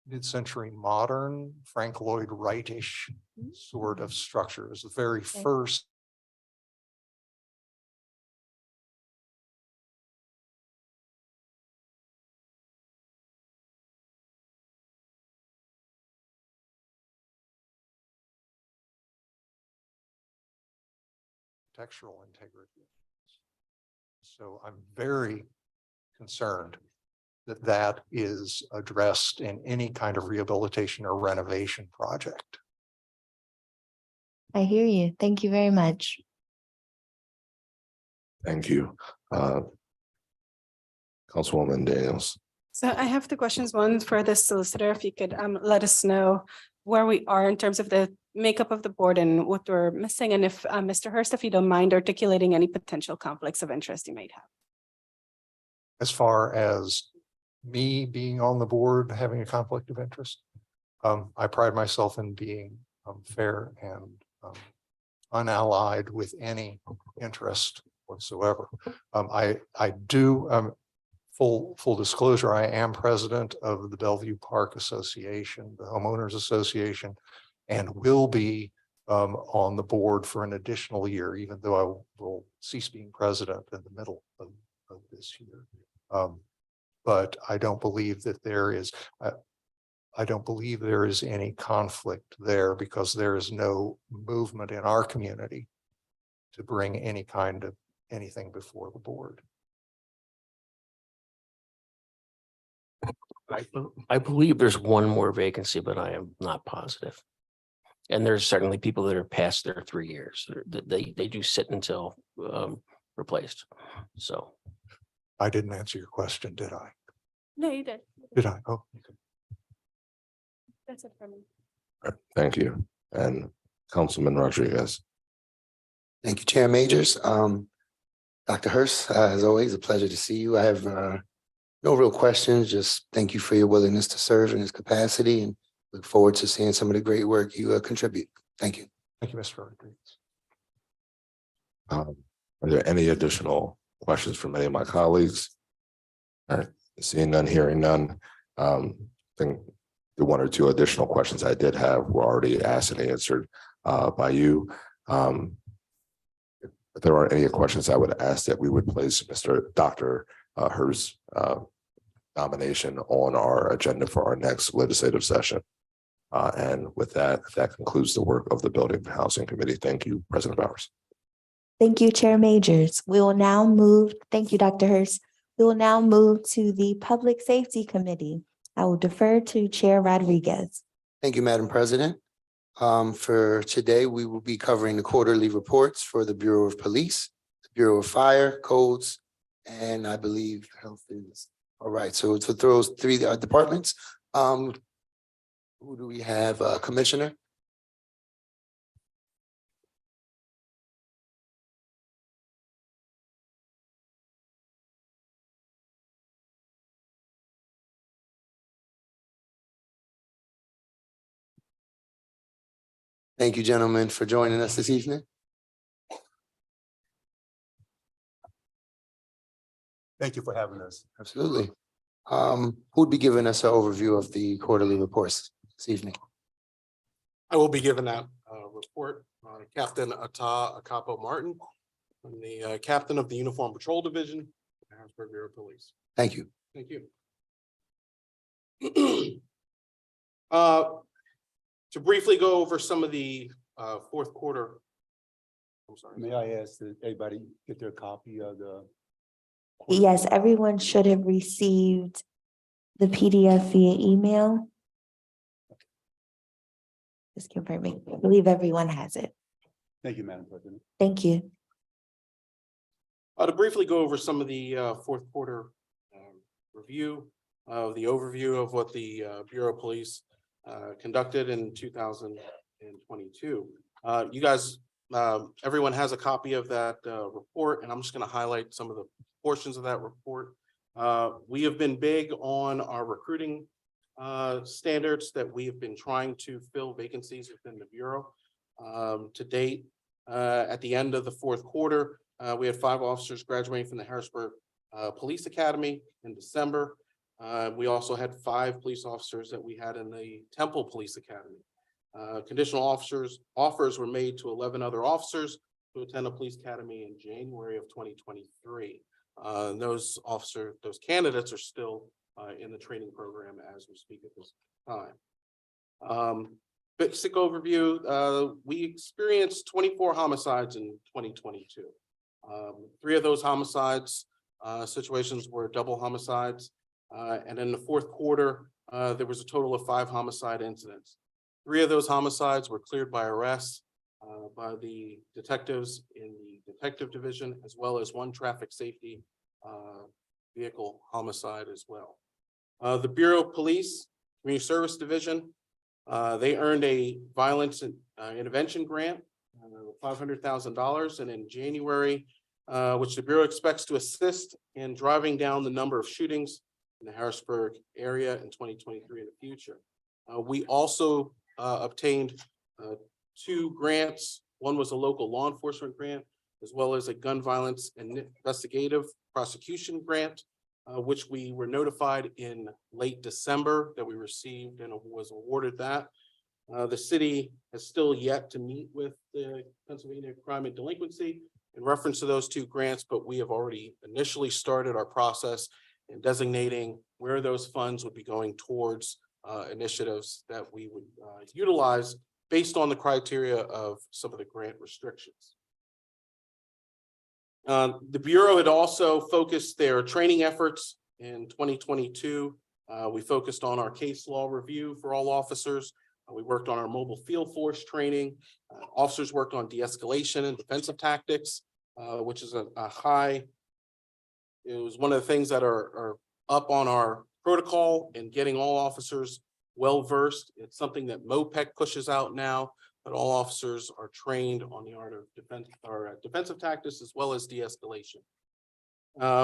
mid-century modern Frank Lloyd Wright-ish sort of structure. It was the very first architectural integrity. So I'm very concerned that that is addressed in any kind of rehabilitation or renovation project. I hear you. Thank you very much. Thank you. Councilwoman Daniels. So I have two questions. One for the solicitor, if you could let us know where we are in terms of the makeup of the board and what we're missing. And if Mr. Hurst, if you don't mind articulating any potential conflicts of interest you might have. As far as me being on the board, having a conflict of interest, I pride myself in being fair and unallied with any interest whatsoever. I do, full disclosure, I am president of the Bellevue Park Association, the Homeowners Association, and will be on the board for an additional year, even though I will cease being president in the middle of this year. But I don't believe that there is, I don't believe there is any conflict there, because there is no movement in our community to bring any kind of anything before the board. I believe there's one more vacancy, but I am not positive. And there's certainly people that are past their 3 years. They do sit until replaced. So. I didn't answer your question, did I? No, you did. Did I? Oh, okay. That's it for me. Thank you. and Councilman Rodriguez. Thank you, Chair Majors. Dr. Hurst, as always, a pleasure to see you. I have no real questions. Just thank you for your willingness to serve in this capacity and look forward to seeing some of the great work you contribute. Thank you. Thank you, Mr. Rodriguez. Are there any additional questions from any of my colleagues? All right, seeing none, hearing none. I think the one or two additional questions I did have were already asked and answered by you. If there aren't any questions, I would ask that we would place Dr. Hurst's nomination on our agenda for our next legislative session. And with that, that concludes the work of the Building and Housing Committee. Thank you, President Bowers. Thank you, Chair Majors. We will now move, thank you, Dr. Hurst. We will now move to the Public Safety Committee. I will defer to Chair Rodriguez. Thank you, Madam President. For today, we will be covering the quarterly reports for the Bureau of Police, the Bureau of Fire, Codes, and I believe Health is. All right, so for those three departments, who do we have? Commissioner? Thank you, gentlemen, for joining us this evening. Thank you for having us. Absolutely. Who'd be giving us an overview of the quarterly reports this evening? I will be giving that report, Captain Ata Akapo Martin. I'm the captain of the Uniform Patrol Division, Harrisburg Bureau of Police. Thank you. Thank you. To briefly go over some of the fourth quarter. I'm sorry. May I ask that everybody get their copy of the? Yes, everyone should have received the PDF via email. Just confirming. I believe everyone has it. Thank you, Madam President. Thank you. To briefly go over some of the fourth quarter review of the overview of what the Bureau of Police conducted in 2022. You guys, everyone has a copy of that report, and I'm just going to highlight some of the portions of that report. We have been big on our recruiting standards that we have been trying to fill vacancies within the Bureau. To date, at the end of the fourth quarter, we had 5 officers graduating from the Harrisburg Police Academy in December. We also had 5 police officers that we had in the Temple Police Academy. Conditional offers were made to 11 other officers to attend the police academy in January of 2023. Those candidates are still in the training program as we speak at this time. Basic overview, we experienced 24 homicides in 2022. 3 of those homicides situations were double homicides. And in the fourth quarter, there was a total of 5 homicide incidents. 3 of those homicides were cleared by arrest by the detectives in the detective division, as well as 1 traffic safety vehicle homicide as well. The Bureau of Police Community Service Division, they earned a violence intervention grant, $500,000, and in January, which the Bureau expects to assist in driving down the number of shootings in the Harrisburg area in 2023 in the future. We also obtained 2 grants. One was a local law enforcement grant, as well as a gun violence and investigative prosecution grant, which we were notified in late December that we received and was awarded that. The city has still yet to meet with the Pennsylvania Crime and Delinquency in reference to those 2 grants, but we have already initially started our process in designating where those funds would be going towards initiatives that we would utilize based on the criteria of some of the grant restrictions. The Bureau had also focused their training efforts in 2022. We focused on our case law review for all officers. We worked on our mobile field force training. Officers worked on de-escalation and defensive tactics, which is a high. It was one of the things that are up on our protocol and getting all officers well-versed. It's something that MOPEC pushes out now. that all officers are trained on the art of defense or defensive tactics as well as de-escalation.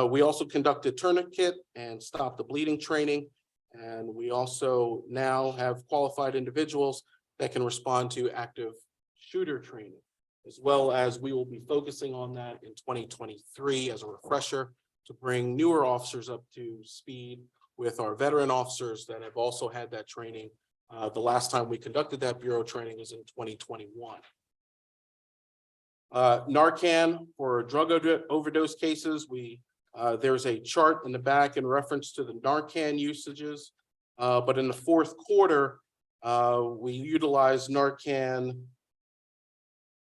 We also conducted tourniquet and stop the bleeding training. And we also now have qualified individuals that can respond to active shooter training, as well as we will be focusing on that in 2023 as a refresher to bring newer officers up to speed with our veteran officers that have also had that training. The last time we conducted that bureau training was in 2021. Narcan for drug overdose cases, there's a chart in the back in reference to the Narcan usages. But in the fourth quarter, we utilized Narcan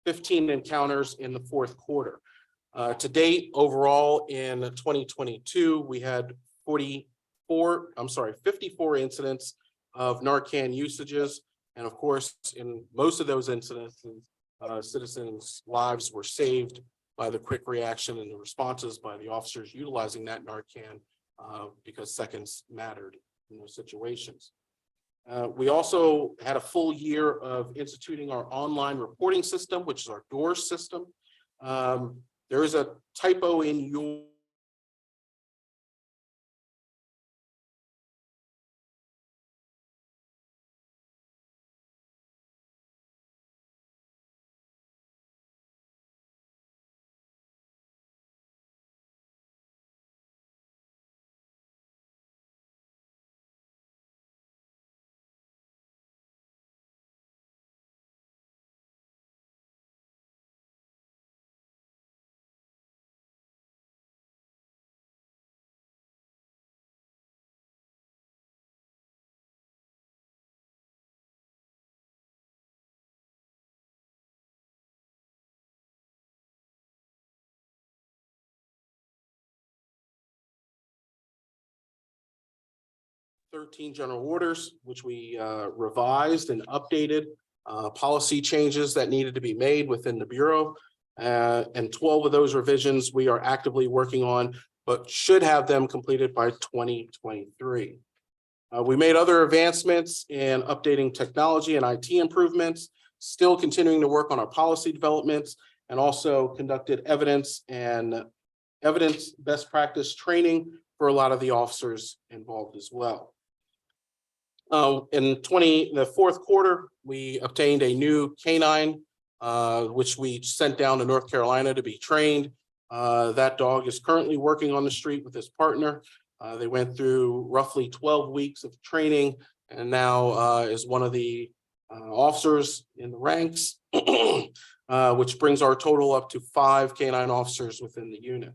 15 encounters in the fourth quarter. To date, overall in 2022, we had 54 incidents of Narcan usages. And of course, in most of those incidents, citizens' lives were saved by the quick reaction and the responses by the officers utilizing that Narcan because seconds mattered in those situations. We also had a full year of instituting our online reporting system, which is our DOORS system. There is a typo in your general orders, which we revised and updated, policy changes that needed to be made within the Bureau. And 12 of those revisions we are actively working on, but should have them completed by 2023. We made other advancements in updating technology and IT improvements, still continuing to work on our policy developments, and also conducted evidence best practice training for a lot of the officers involved as well. In the fourth quarter, we obtained a new canine, which we sent down to North Carolina to be trained. That dog is currently working on the street with his partner. They went through roughly 12 weeks of training and now is one of the officers in the ranks, which brings our total up to 5 canine officers within the unit.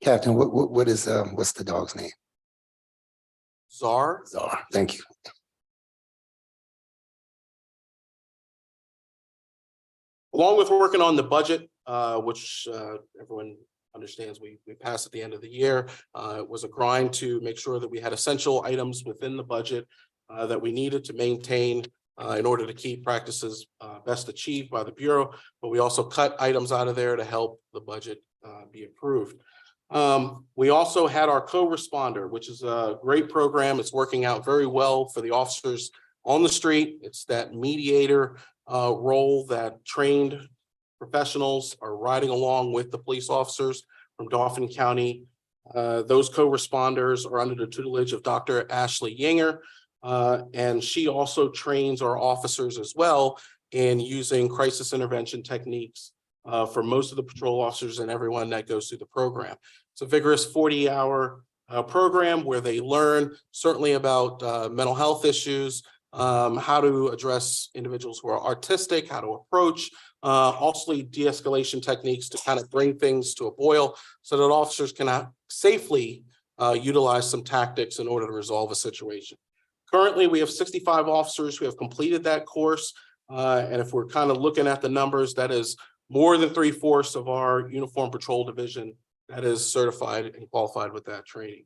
Captain, what's the dog's name? Czar. Czar, thank you. Along with working on the budget, which everyone understands we passed at the end of the year, it was a grind to make sure that we had essential items within the budget that we needed to maintain in order to keep practices best achieved by the Bureau, but we also cut items out of there to help the budget be approved. We also had our co-responder, which is a great program. It's working out very well for the officers on the street. It's that mediator role that trained professionals are riding along with the police officers from Dauphin County. Those co-responders are under the tutelage of Dr. Ashley Yinger, and she also trains our officers as well in using crisis intervention techniques for most of the patrol officers and everyone that goes through the program. It's a vigorous 40-hour program where they learn certainly about mental health issues, how to address individuals who are autistic, how to approach, also de-escalation techniques to kind of bring things to a boil so that officers can safely utilize some tactics in order to resolve a situation. Currently, we have 65 officers who have completed that course. And if we're kind of looking at the numbers, that is more than 3/4 of our uniform patrol division that is certified and qualified with that training.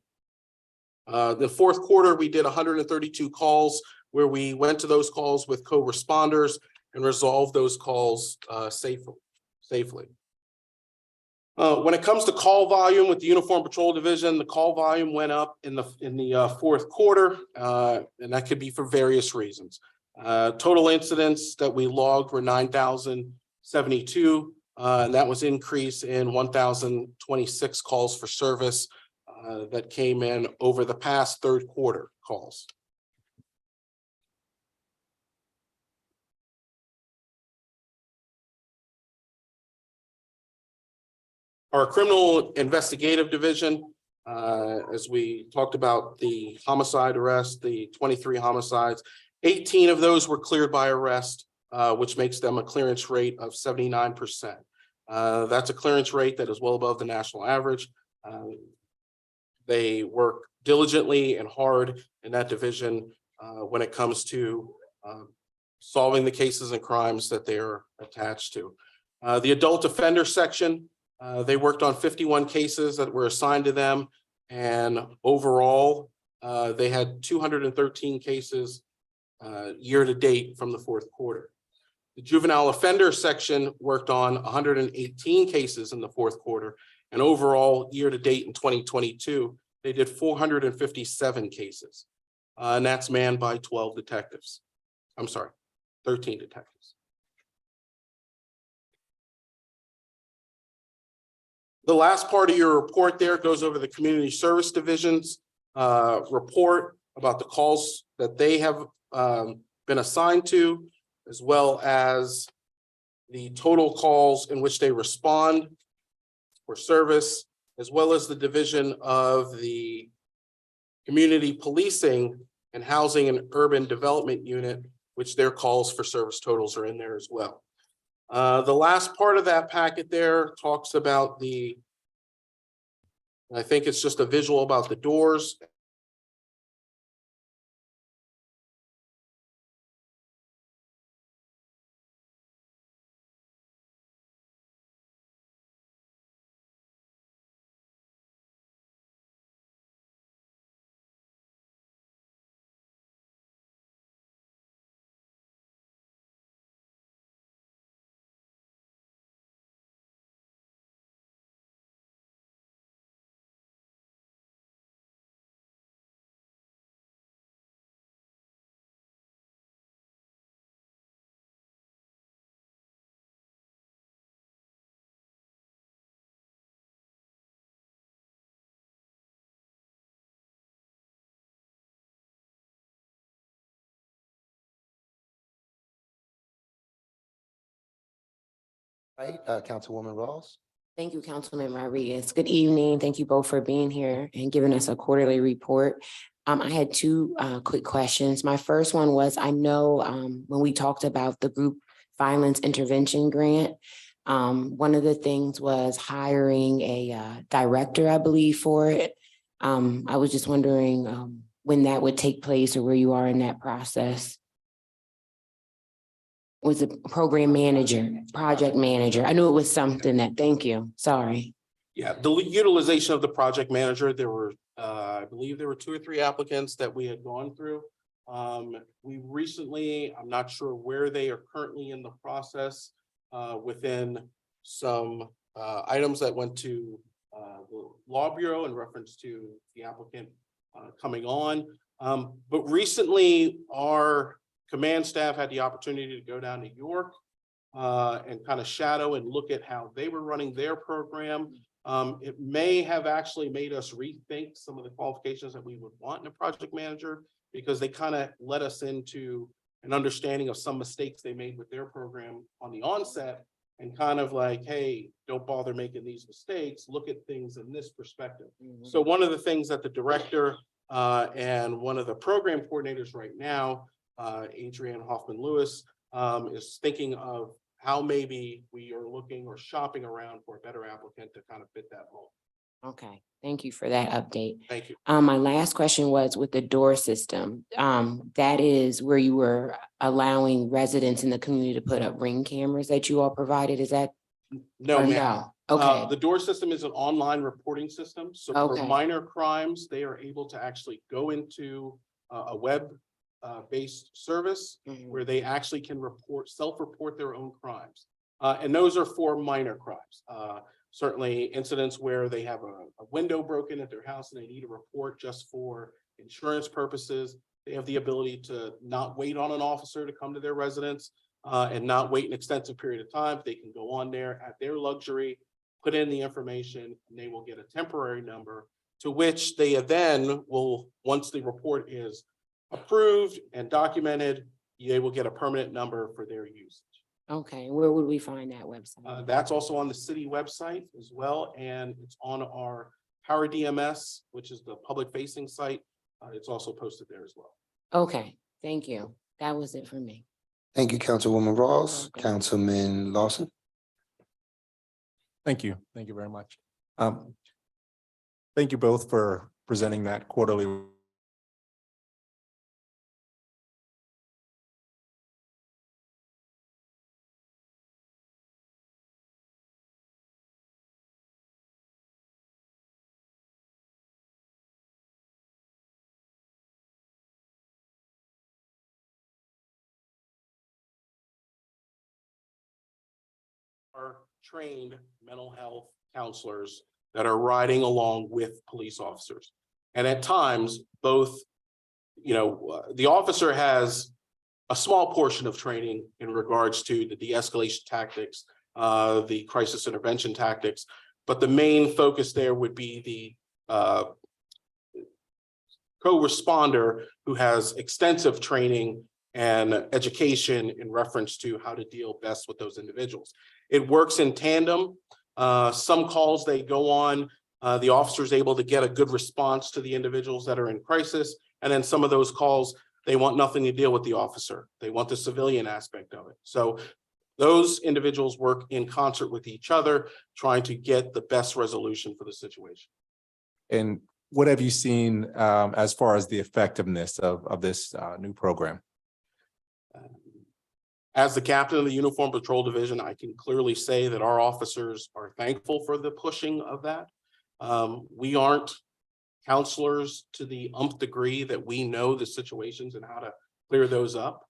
The fourth quarter, we did 132 calls where we went to those calls with co-responders and resolved those calls safely. When it comes to call volume with the Uniform Patrol Division, the call volume went up in the fourth quarter, and that could be for various reasons. Total incidents that we logged were 9,072, and that was increase in 1,026 calls for service that came in over the past third quarter calls. Our criminal investigative division, as we talked about the homicide arrest, the 23 homicides, 18 of those were cleared by arrest, which makes them a clearance rate of 79%. That's a clearance rate that is well above the national average. They work diligently and hard in that division when it comes to solving the cases and crimes that they are attached to. The adult offender section, they worked on 51 cases that were assigned to them, and overall, they had 213 cases year to date from the fourth quarter. The juvenile offender section worked on 118 cases in the fourth quarter, and overall, year to date in 2022, they did 457 cases, and that's manned by 12 detectives. I'm sorry, 13 detectives. The last part of your report there goes over the community service division's report about the calls that they have been assigned to, as well as the total calls in which they respond for service, as well as the division of the community policing and housing and urban development unit, which their calls for service totals are in there as well. The last part of that packet there talks about I think it's just a visual about the doors. Right, Councilwoman Rawls. Thank you, Councilman Rodriguez. Good evening. Thank you both for being here and giving us a quarterly report. I had two quick questions. My first one was, I know when we talked about the group violence intervention grant, one of the things was hiring a director, I believe, for it. I was just wondering when that would take place or where you are in that process. Was a program manager, project manager. I knew it was something that, thank you, sorry. Yeah, the utilization of the project manager, there were, I believe there were 2 or 3 applicants that we had gone through. We recently, I'm not sure where they are currently in the process within some items that went to the Law Bureau in reference to the applicant coming on. But recently, our command staff had the opportunity to go down to York and kind of shadow and look at how they were running their program. It may have actually made us rethink some of the qualifications that we would want in a project manager, because they kind of led us into an understanding of some mistakes they made with their program on the onset, and kind of like, hey, don't bother making these mistakes, look at things in this perspective. So one of the things that the director and one of the program coordinators right now, Adrienne Hoffman-Lewis, is thinking of how maybe we are looking or shopping around for a better applicant to kind of fit that mold. Okay, thank you for that update. Thank you. My last question was with the door system. That is where you were allowing residents in the community to put up Ring cameras that you all provided, is that? No, or ma'am. no? Okay, The door system is an online reporting system. So for Okay. minor crimes, they are able to actually go into a web based service Mhm. where they actually can self-report their own crimes. And those are for minor crimes. Certainly incidents where they have a window broken at their house and they need a report just for insurance purposes. They have the ability to not wait on an officer to come to their residence and not wait an extensive period of time. They can go on there at their luxury, put in the information, and they will get a temporary number to which they then will, once the report is approved and documented, they will get a permanent number for their use. Okay, where would we find that website? That's also on the city website as well, and it's on our Power DMS, which is the public facing site. It's also posted there as well. Okay, thank you. That was it for me. Thank you, Councilwoman Rawls. Okay. Councilman Lawson. Thank you. Thank you very much. Thank you both for presenting that quarterly. Are trained mental health counselors that are riding along with police officers. And at times, both, the officer has a small portion of training in regards to the de-escalation tactics, the crisis intervention tactics, but the main focus there would be the co-responder who has extensive training and education in reference to how to deal best with those individuals. It works in tandem. Some calls they go on, the officer is able to get a good response to the individuals that are in crisis. And then some of those calls, they want nothing to deal with the officer. They want the civilian aspect of it. So those individuals work in concert with each other, trying to get the best resolution for the situation. And what have you seen as far as the effectiveness of this new program? As the captain of the Uniform Patrol Division, I can clearly say that our officers are thankful for the pushing of that. We aren't counselors to the nth degree that we know the situations and how to clear those up.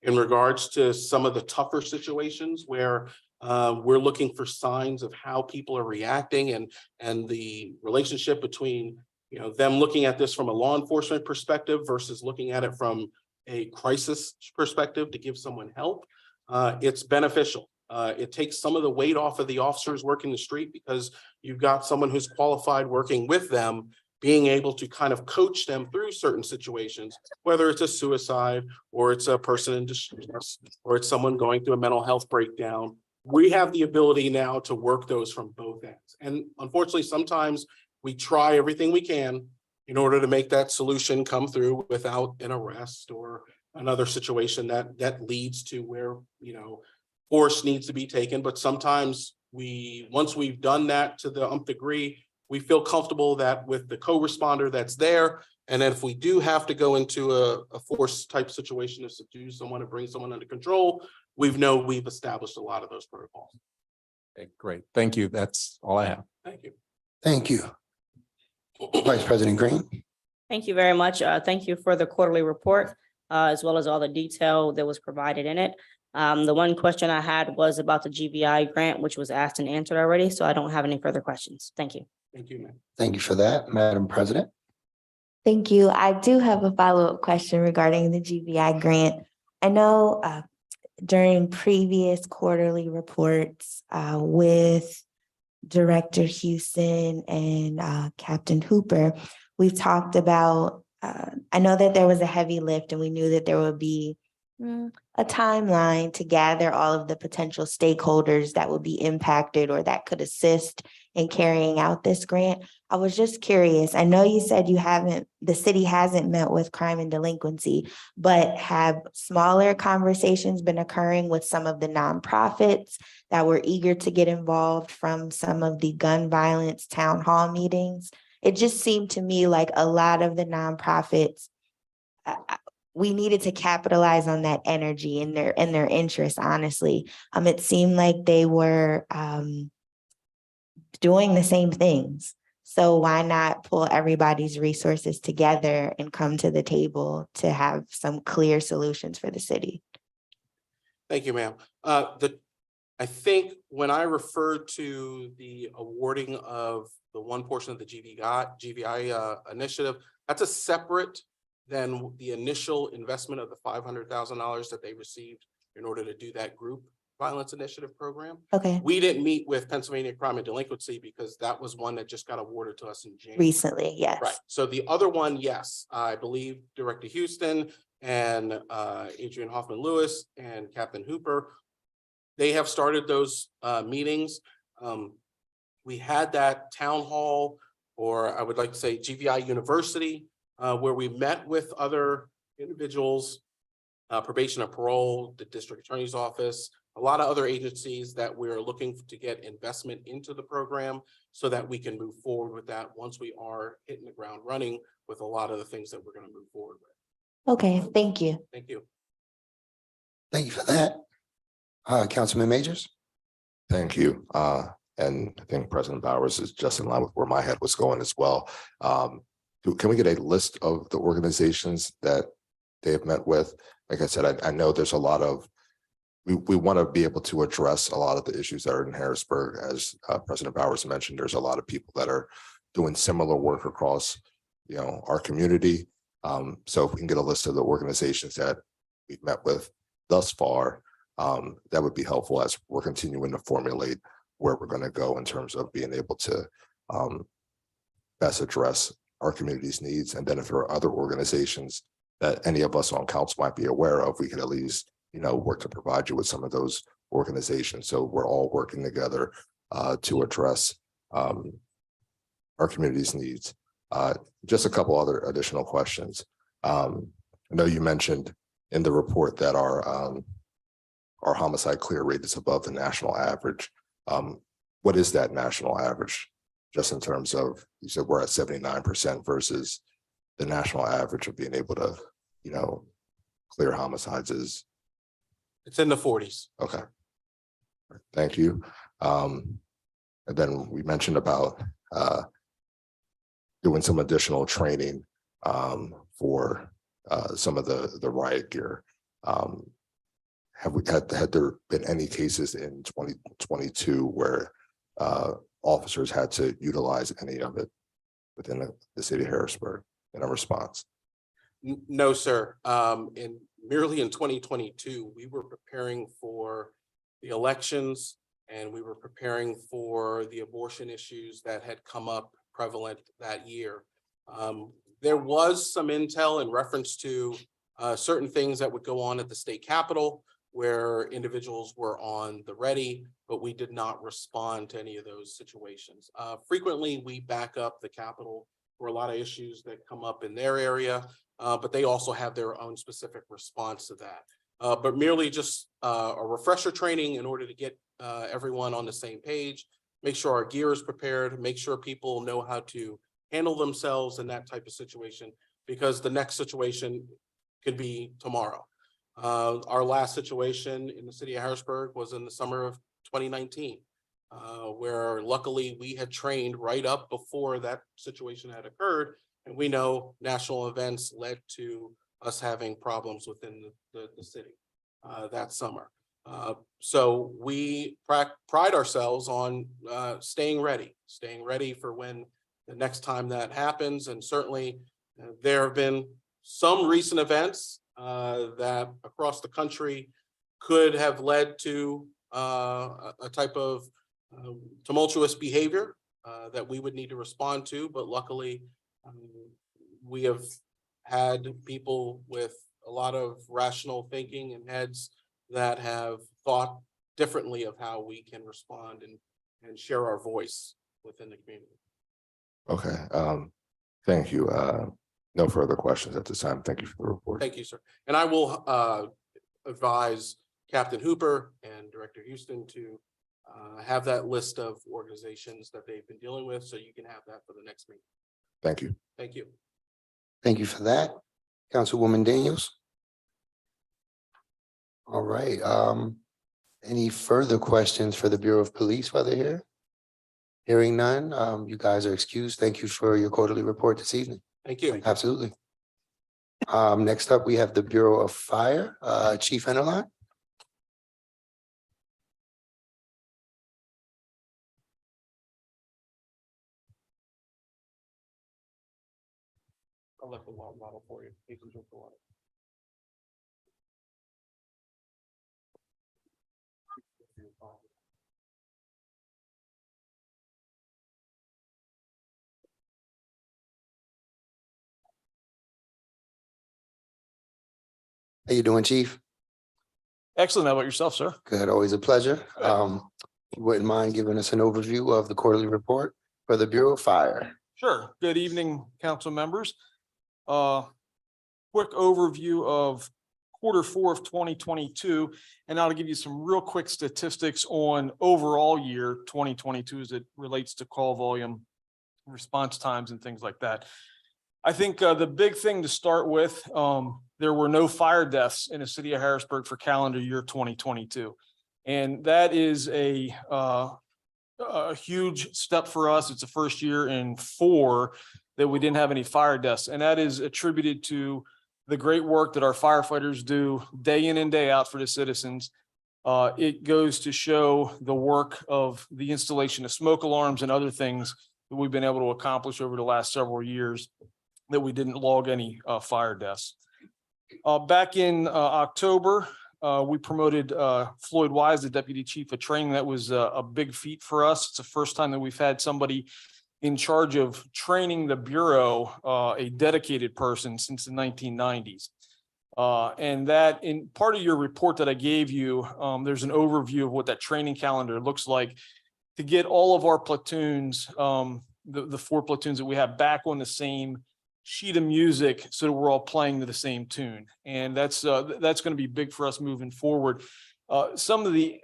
In regards to some of the tougher situations where we're looking for signs of how people are reacting and the relationship between them looking at this from a law enforcement perspective versus looking at it from a crisis perspective to give someone help, it's beneficial. It takes some of the weight off of the officers working the street because you've got someone who's qualified working with them, being able to kind of coach them through certain situations, whether it's a suicide or it's a person in distress or it's someone going through a mental health breakdown. We have the ability now to work those from both ends. And unfortunately, sometimes we try everything we can in order to make that solution come through without an arrest or another situation that leads to where, force needs to be taken. But sometimes once we've done that to the nth degree, we feel comfortable that with the co-responder that's there, and then if we do have to go into a force type situation to subdue someone and bring someone under control, we've established a lot of those protocols. Okay, great. Thank you. That's all I have. Thank you. Thank you. Vice President Green. Thank you very much. Thank you for the quarterly report, as well as all the detail that was provided in it. The one question I had was about the GVI grant, which was asked and answered already, so I don't have any further questions. Thank you. Thank you, ma'am. Thank you for that, Madam President. Thank you. I do have a follow-up question regarding the GVI grant. I know during previous quarterly reports with Director Houston and Captain Hooper, we've talked about, I know that there was a heavy lift and we knew that there would be a timeline to gather all of the potential stakeholders that would be impacted or that could assist in carrying out this grant. I was just curious. I know you said the city hasn't met with crime and delinquency, but have smaller conversations been occurring with some of the nonprofits that were eager to get involved from some of the gun violence town hall meetings? It just seemed to me like a lot of the nonprofits, we needed to capitalize on that energy and their interest, honestly. It seemed like they were doing the same things. So why not pull everybody's resources together and come to the table to have some clear solutions for the city? Thank you, ma'am. I think when I referred to the awarding of the one portion of the GVI initiative, that's a separate than the initial investment of the $500,000 that they received in order to do that group violence initiative program. Okay, We didn't meet with Pennsylvania Crime and Delinquency because that was one that just got awarded to us in January. recently, yes. Right. So the other one, yes, I believe Director Houston and Adrian Hoffman Lewis and Captain Hooper, they have started those meetings. We had that town hall, or I would like to say GVI University, where we met with other individuals, probation and parole, the district attorney's office, a lot of other agencies that we're looking to get investment into the program so that we can move forward with that once we are hitting the ground running with a lot of the things that we're going to move forward with. Okay, thank you. Thank you. Thank you for that. Councilman Majors? Thank you. And I think President Bowers is just in line with where my head was going as well. Can we get a list of the organizations that they have met with? Like I said, I know there's a lot of, we want to be able to address a lot of the issues that are in Harrisburg. As President Bowers mentioned, there's a lot of people that are doing similar work across, our community. So if we can get a list of the organizations that we've met with thus far, that would be helpful as we're continuing to formulate where we're going to go in terms of being able to best address our community's needs. And then if there are other organizations that any of us on council might be aware of, we could at least, work to provide you with some of those organizations. So we're all working together to address our community's needs. Just a couple other additional questions. I know you mentioned in the report that our homicide clear rate is above the national average. What is that national average? Just in terms of, you said we're at 79% versus the national average of being able to, clear homicides is. It's in the 40s. Okay. Thank you. And then we mentioned about doing some additional training for some of the riot gear. Had there been any cases in 2022 where officers had to utilize any of it within the city of Harrisburg in a response? No, sir. Merely in 2022, we were preparing for the elections and we were preparing for the abortion issues that had come up prevalent that year. There was some intel in reference to certain things that would go on at the state capitol where individuals were on the ready, but we did not respond to any of those situations. Frequently, we back up the Capitol for a lot of issues that come up in their area, but they also have their own specific response to that. But merely just a refresher training in order to get everyone on the same page, make sure our gear is prepared, make sure people know how to handle themselves in that type of situation, because the next situation could be tomorrow. Our last situation in the city of Harrisburg was in the summer of 2019, where luckily we had trained right up before that situation had occurred. And we know national events led to us having problems within the city that summer. So we pride ourselves on staying ready for when the next time that happens. And certainly there have been some recent events that across the country could have led to a type of tumultuous behavior that we would need to respond to. But luckily, we have had people with a lot of rational thinking and heads that have thought differently of how we can respond and share our voice within the community. Okay, thank you. No further questions at this time. Thank you for the report. Thank you, sir. And I will advise Captain Hooper and Director Houston to have that list of organizations that they've been dealing with, so you can have that for the next meeting. Thank you. Thank you. Thank you for that. Councilwoman Daniels. All right, any further questions for the Bureau of Police while they're here? Hearing none, you guys are excused. Thank you for your quarterly report this evening. Thank you. Absolutely. Next up, we have the Bureau of Fire, Chief Enderlein. I'll let the water bottle for you. You can drink the water. How you doing, Chief? Excellent. How about yourself, sir? Good, always a pleasure. Good. If you wouldn't mind giving us an overview of the quarterly report for the Bureau of Fire. Sure. Good evening, council members. Quick overview of Q4 of 2022, and I'll give you some real quick statistics on overall year 2022 as it relates to call volume, response times, and things like that. I think the big thing to start with, there were no fire deaths in the city of Harrisburg for calendar year 2022. And that is a huge step for us. It's the first year in 4 that we didn't have any fire deaths. And that is attributed to the great work that our firefighters do day in and day out for the citizens. It goes to show the work of the installation of smoke alarms and other things that we've been able to accomplish over the last several years that we didn't log any fire deaths. Back in October, we promoted Floyd Wise, the deputy chief of training. That was a big feat for us. It's the first time that we've had somebody in charge of training the Bureau, a dedicated person, since the 1990s. And that, in part of your report that I gave you, there's an overview of what that training calendar looks like to get all of our platoons, the 4 platoons that we have, back on the same sheet of music so that we're all playing to the same tune. And that's going to be big for us moving forward. Some of the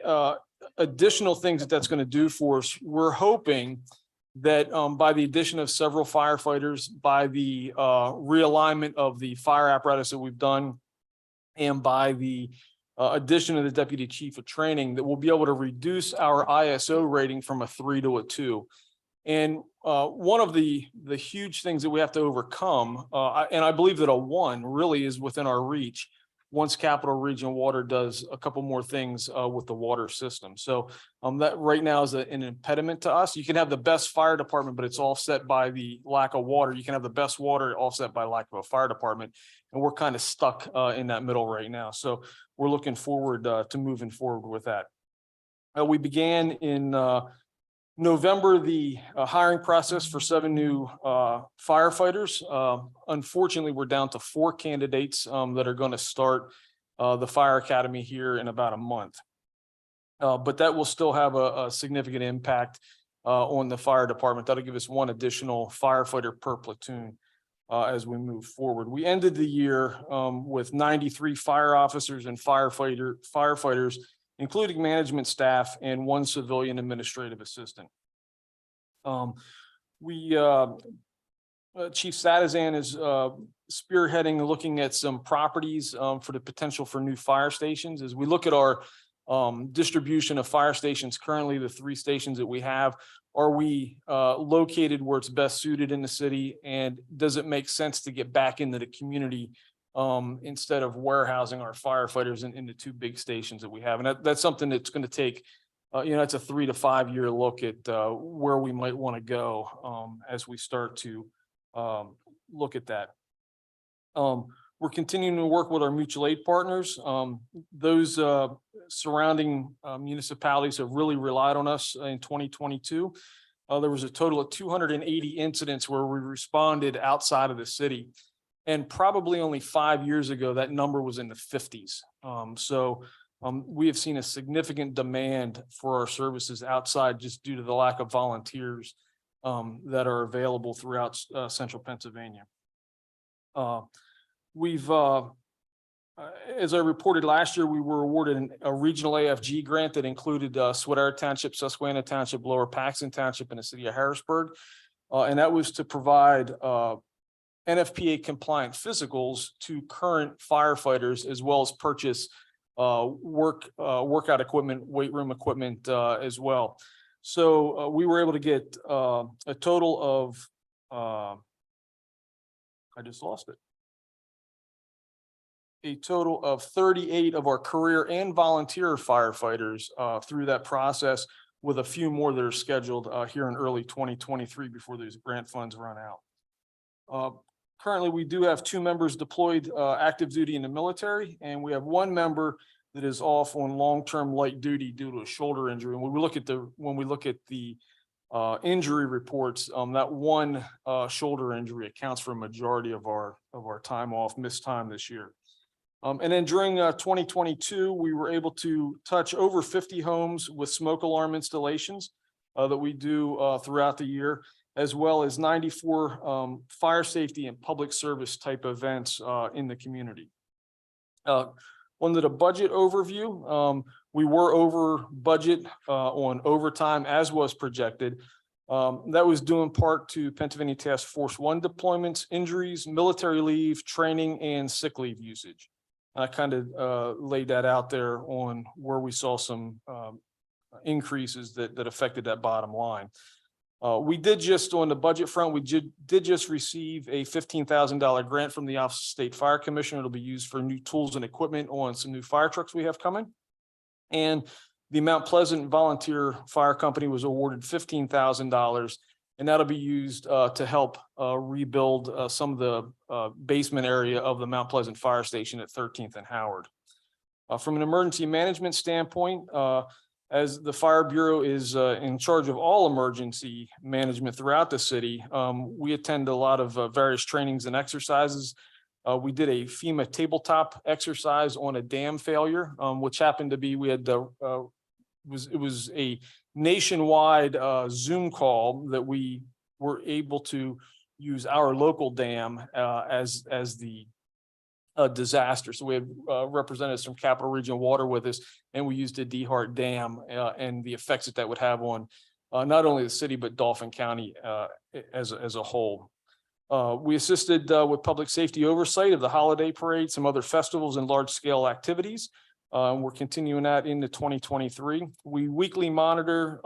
additional things that that's going to do for us, we're hoping that by the addition of several firefighters, by the realignment of the fire apparatus that we've done, and by the addition of the deputy chief of training, that we'll be able to reduce our ISO rating from a 3 to a 2. And one of the huge things that we have to overcome, and I believe that a 1 really is within our reach, once Capital Region Water does a couple more things with the water system. So that right now is an impediment to us. You can have the best fire department, but it's offset by the lack of water. You can have the best water offset by lack of a fire department. And we're kind of stuck in that middle right now. So we're looking forward to moving forward with that. We began in November the hiring process for 7 new firefighters. Unfortunately, we're down to 4 candidates that are going to start the fire academy here in about a month. But that will still have a significant impact on the fire department. That'll give us 1 additional firefighter per platoon as we move forward. We ended the year with 93 fire officers and firefighters, including management staff, and 1 civilian administrative assistant. Chief Sadazan is spearheading looking at some properties for the potential for new fire stations. As we look at our distribution of fire stations currently, the 3 stations that we have, are we located where it's best suited in the city? And does it make sense to get back into the community instead of warehousing our firefighters in the 2 big stations that we have? And that's something that's going to take, it's a 3 to 5 year look at where we might want to go as we start to look at that. We're continuing to work with our mutual aid partners. Those surrounding municipalities have really relied on us in 2022. There was a total of 280 incidents where we responded outside of the city. And probably only 5 years ago, that number was in the 50s. We have seen a significant demand for our services outside just due to the lack of volunteers that are available throughout central Pennsylvania. As I reported last year, we were awarded a regional AFG grant that included Sweater Township, Susquehanna Township, Lower Paxton Township, and the city of Harrisburg. And that was to provide NFPA compliant physicals to current firefighters, as well as purchase workout equipment, weight room equipment as well. So we were able to get a total of, I just lost it. A total of 38 of our career and volunteer firefighters through that process, with a few more that are scheduled here in early 2023 before those grant funds run out. Currently, we do have 2 members deployed active duty in the military, and we have 1 member that is off on long-term light duty due to a shoulder injury. And when we look at the injury reports, that 1 shoulder injury accounts for a majority of our time off, missed time this year. And then during 2022, we were able to touch over 50 homes with smoke alarm installations that we do throughout the year, as well as 94 fire safety and public service type events in the community. Under the budget overview, we were over budget on overtime as was projected. That was due in part to Pennsylvania Task Force 1 deployments, injuries, military leave, training, and sick leave usage. I kind of laid that out there on where we saw some increases that affected that bottom line. We did just on the budget front, we did just receive a $15,000 grant from the Office of State Fire Commissioner. It'll be used for new tools and equipment on some new fire trucks we have coming. And the Mount Pleasant Volunteer Fire Company was awarded $15,000, and that'll be used to help rebuild some of the basement area of the Mount Pleasant Fire Station at 13th and Howard. From an emergency management standpoint, as the Fire Bureau is in charge of all emergency management throughout the city, we attend a lot of various trainings and exercises. We did a FEMA tabletop exercise on a dam failure, which happened to be, we had it was a nationwide Zoom call that we were able to use our local dam as the disaster. So we had representatives from Capital Region Water with us, and we used the DeHart Dam and the effects that would have on not only the city, but Dauphin County as a whole. We assisted with public safety oversight of the holiday parade, some other festivals and large scale activities. We're continuing that into 2023. We weekly monitor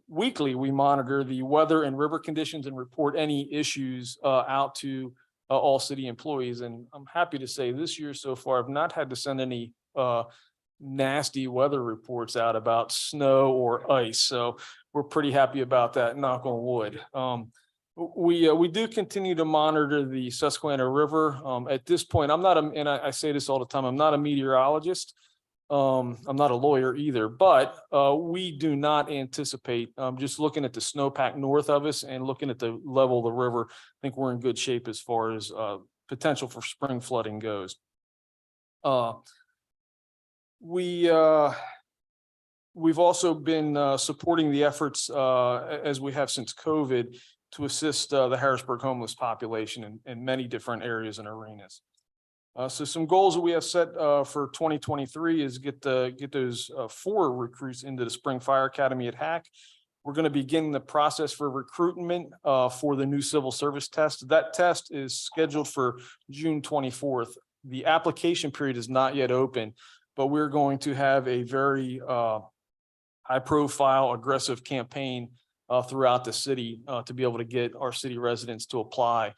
the weather and river conditions and report any issues out to all city employees. And I'm happy to say this year so far, I've not had to send any nasty weather reports out about snow or ice. So we're pretty happy about that, knock on wood. We do continue to monitor the Susquehanna River. At this point, I'm not, and I say this all the time, I'm not a meteorologist. I'm not a lawyer either, but we do not anticipate, just looking at the snowpack north of us and looking at the level of the river, I think we're in good shape as far as potential for spring flooding goes. We've also been supporting the efforts as we have since COVID to assist the Harrisburg homeless population in many different areas and arenas. So some goals that we have set for 2023 is get those 4 recruits into the Spring Fire Academy at HAC. We're going to begin the process for recruitment for the new civil service test. That test is scheduled for June 24th. The application period is not yet open, but we're going to have a very high profile, aggressive campaign throughout the city to be able to get our city residents to apply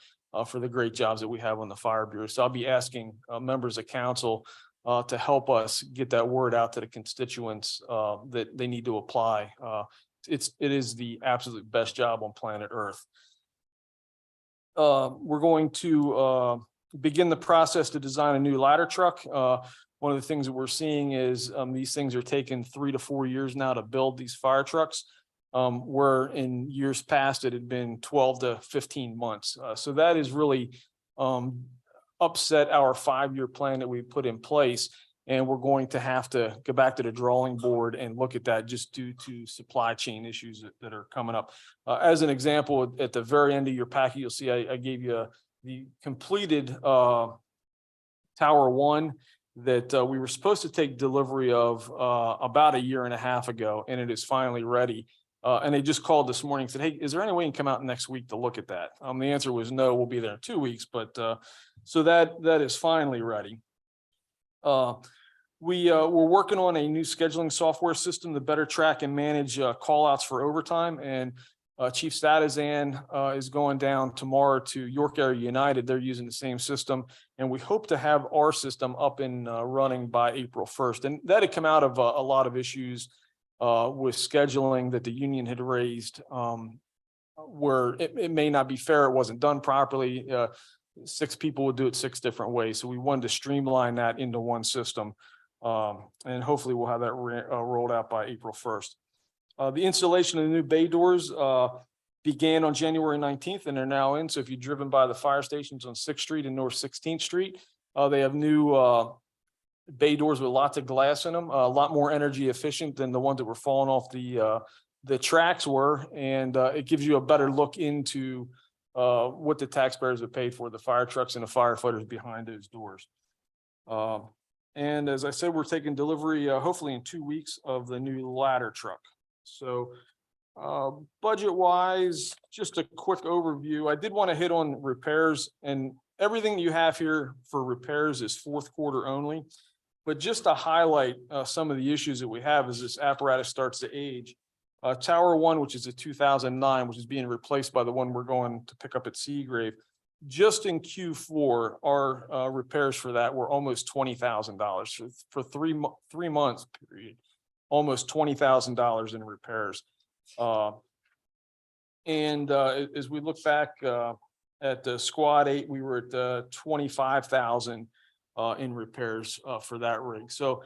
for the great jobs that we have on the Fire Bureau. So I'll be asking members of council to help us get that word out to the constituents that they need to apply. It is the absolute best job on planet Earth. We're going to begin the process to design a new ladder truck. One of the things that we're seeing is these things are taking 3 to 4 years now to build these fire trucks. Where in years past it had been 12 to 15 months. So that is really upset our 5-year plan that we put in place. And we're going to have to go back to the drawing board and look at that just due to supply chain issues that are coming up. As an example, at the very end of your packet, you'll see I gave you the completed Tower 1 that we were supposed to take delivery of about 1.5 years ago, and it is finally ready. And they just called this morning and said, hey, is there any way you can come out next week to look at that? The answer was no, we'll be there in 2 weeks, but so that is finally ready. We're working on a new scheduling software system to better track and manage call outs for overtime. And Chief Statizan is going down tomorrow to York Area United. They're using the same system, and we hope to have our system up and running by April 1st. And that had come out of a lot of issues with scheduling that the union had raised where it may not be fair, it wasn't done properly. 6 people would do it 6 different ways. So we wanted to streamline that into one system. And hopefully we'll have that rolled out by April 1st. The installation of the new bay doors began on January 19th and they're now in. So if you've driven by the fire stations on 6th Street and North 16th Street, they have new bay doors with lots of glass in them, a lot more energy efficient than the ones that were falling off the tracks were. And it gives you a better look into what the taxpayers have paid for, the fire trucks and the firefighters behind those doors. And as I said, we're taking delivery hopefully in 2 weeks of the new ladder truck. So budget wise, just a quick overview. I did want to hit on repairs, and everything you have here for repairs is 4th quarter only. But just to highlight some of the issues that we have as this apparatus starts to age. Tower 1, which is a 2009, which is being replaced by the one we're going to pick up at Seagrave. Just in Q4, our repairs for that were almost $20,000 for 3 months period, almost $20,000 in repairs. As we look back at the Squad 8, we were at 25,000 in repairs for that rig. So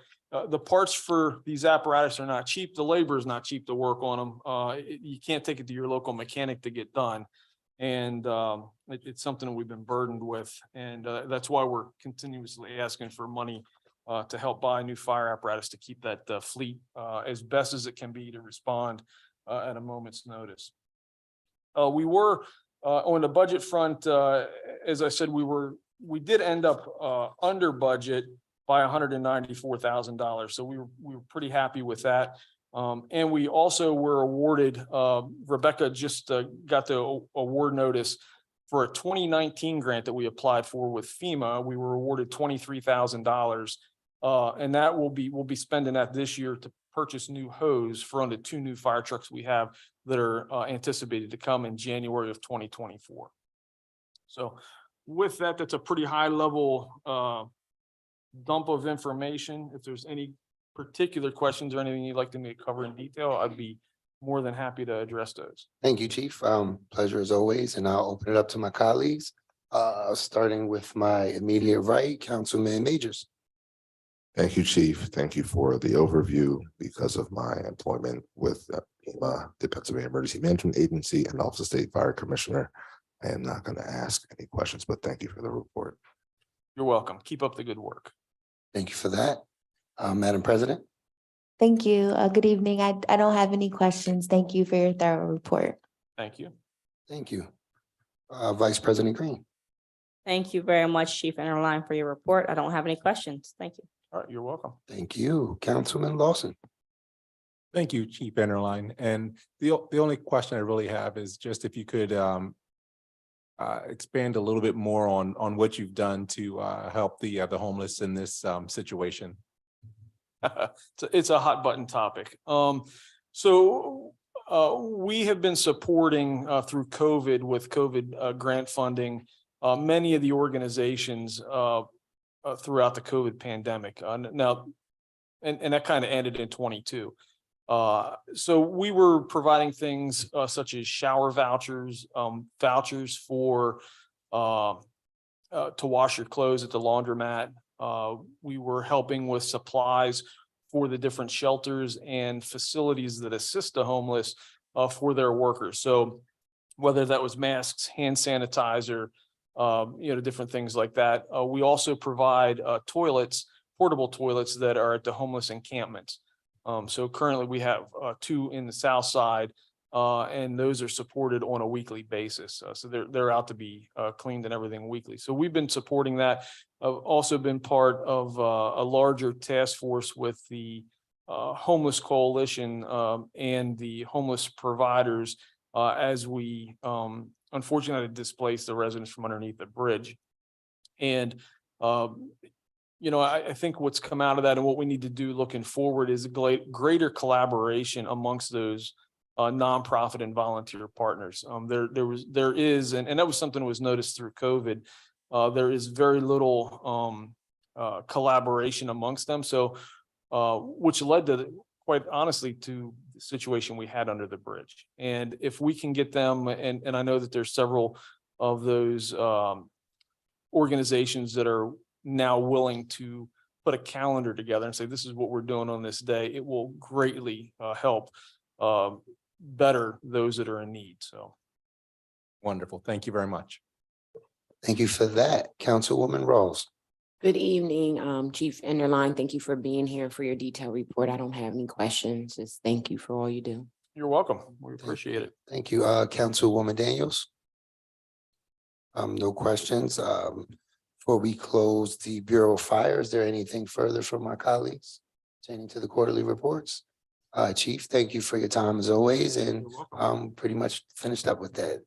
the parts for these apparatus are not cheap. The labor is not cheap to work on them. You can't take it to your local mechanic to get done. And it's something that we've been burdened with. And that's why we're continuously asking for money to help buy new fire apparatus to keep that fleet as best as it can be to respond at a moment's notice. We were on the budget front, as I said, we did end up under budget by $194,000. So we were pretty happy with that. And we also were awarded, Rebecca just got the award notice for a 2019 grant that we applied for with FEMA. We were awarded $23,000. And that we'll be spending that this year to purchase new hose for the 2 new fire trucks we have that are anticipated to come in January of 2024. So with that, that's a pretty high level dump of information. If there's any particular questions or anything you'd like to me to cover in detail, I'd be more than happy to address those. Thank you, Chief. Pleasure as always, and I'll open it up to my colleagues, starting with my immediate right, Councilman Majors. Thank you, Chief. Thank you for the overview. Because of my employment with FEMA, the Pennsylvania Emergency Management Agency, and Office of State Fire Commissioner, I am not going to ask any questions, but thank you for the report. You're welcome. Keep up the good work. Thank you for that. Madam President. Thank you. Good evening. I don't have any questions. Thank you for your thorough report. Thank you. Thank you. Vice President Green. Thank you very much, Chief Interline, for your report. I don't have any questions. Thank you. All right, you're welcome. Thank you. Councilman Lawson. Thank you, Chief Enterline. And the only question I really have is just if you could expand a little bit more on what you've done to help the homeless in this situation. It's a hot button topic. So we have been supporting through COVID with COVID grant funding many of the organizations throughout the COVID pandemic. Now, and that kind of ended in 22. So we were providing things such as shower vouchers, vouchers for to wash your clothes at the laundromat. We were helping with supplies for the different shelters and facilities that assist the homeless for their workers. So whether that was masks, hand sanitizer, different things like that. We also provide toilets, portable toilets that are at the homeless encampments. So currently we have 2 in the south side, and those are supported on a weekly basis. So they're out to be cleaned and everything weekly. So we've been supporting that. I've also been part of a larger task force with the Homeless Coalition and the homeless providers as we unfortunately displaced the residents from underneath the bridge. And I think what's come out of that and what we need to do looking forward is a greater collaboration amongst those nonprofit and volunteer partners. There is, and that was something that was noticed through COVID. There is very little collaboration amongst them. So, which led to, quite honestly, to situation we had under the bridge. And if we can get them, and I know that there's several of those organizations that are now willing to put a calendar together and say, this is what we're doing on this day, it will greatly help better those that are in need. So. Wonderful. Thank you very much. Thank you for that. Councilwoman Rawls. Good evening, Chief Enderline. Thank you for being here for your detailed report. I don't have any questions. Just thank you for all you do. You're welcome. We appreciate it. Thank you, Councilwoman Daniels. No questions. Before we close the Bureau of Fire, is there anything further from my colleagues pertaining to the quarterly reports? Chief, thank you for your time as always, and pretty much finished up with that.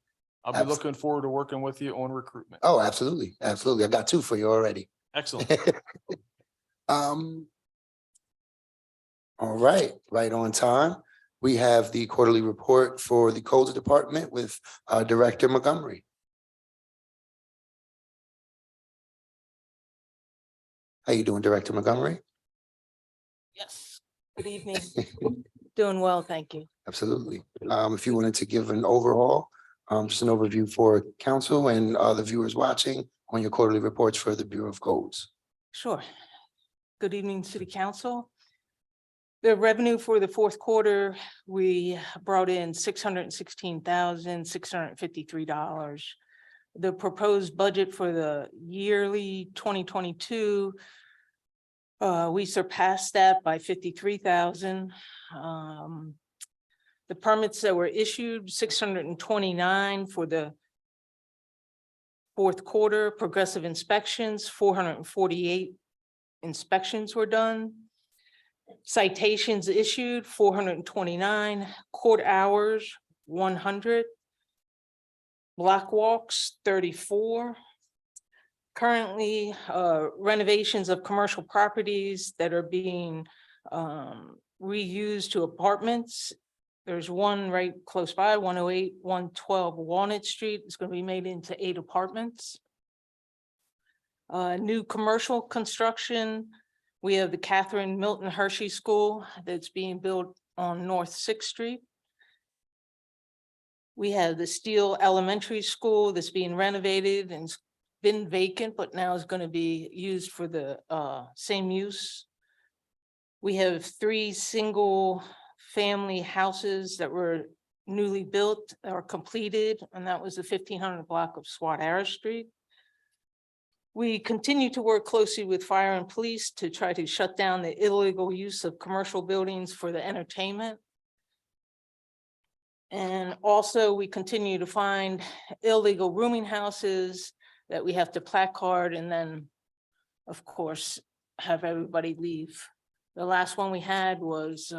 I'll be looking forward to working with you on recruitment. Oh, absolutely, absolutely. I got two for you already. Excellent. All right, right on time. We have the quarterly report for the Codes Department with Director Montgomery. How you doing, Director Montgomery? Yes, good evening. Doing well, thank you. Absolutely. If you wanted to give an overall, just an overview for council and the viewers watching on your quarterly reports for the Bureau of Codes. Sure. Good evening, City Council. The revenue for the fourth quarter, we brought in $616,653. The proposed budget for the yearly 2022, we surpassed that by 53,000. The permits that were issued, 629 for the fourth quarter. Progressive inspections, 448 inspections were done. Citations issued, 429. Court hours, 100. Block walks, 34. Currently, renovations of commercial properties that are being reused to apartments. There's one right close by, 108, 112 Walnut Street. It's going to be made into 8 apartments. New commercial construction. We have the Catherine Milton Hershey School that's being built on North 6th Street. We have the Steele Elementary School that's being renovated and it's been vacant, but now is going to be used for the same use. We have 3 single family houses that were newly built or completed, and that was the 1500 block of Swat Harris Street. We continue to work closely with fire and police to try to shut down the illegal use of commercial buildings for the entertainment. And also we continue to find illegal rooming houses that we have to placard and then, of course, have everybody leave. The last one we had was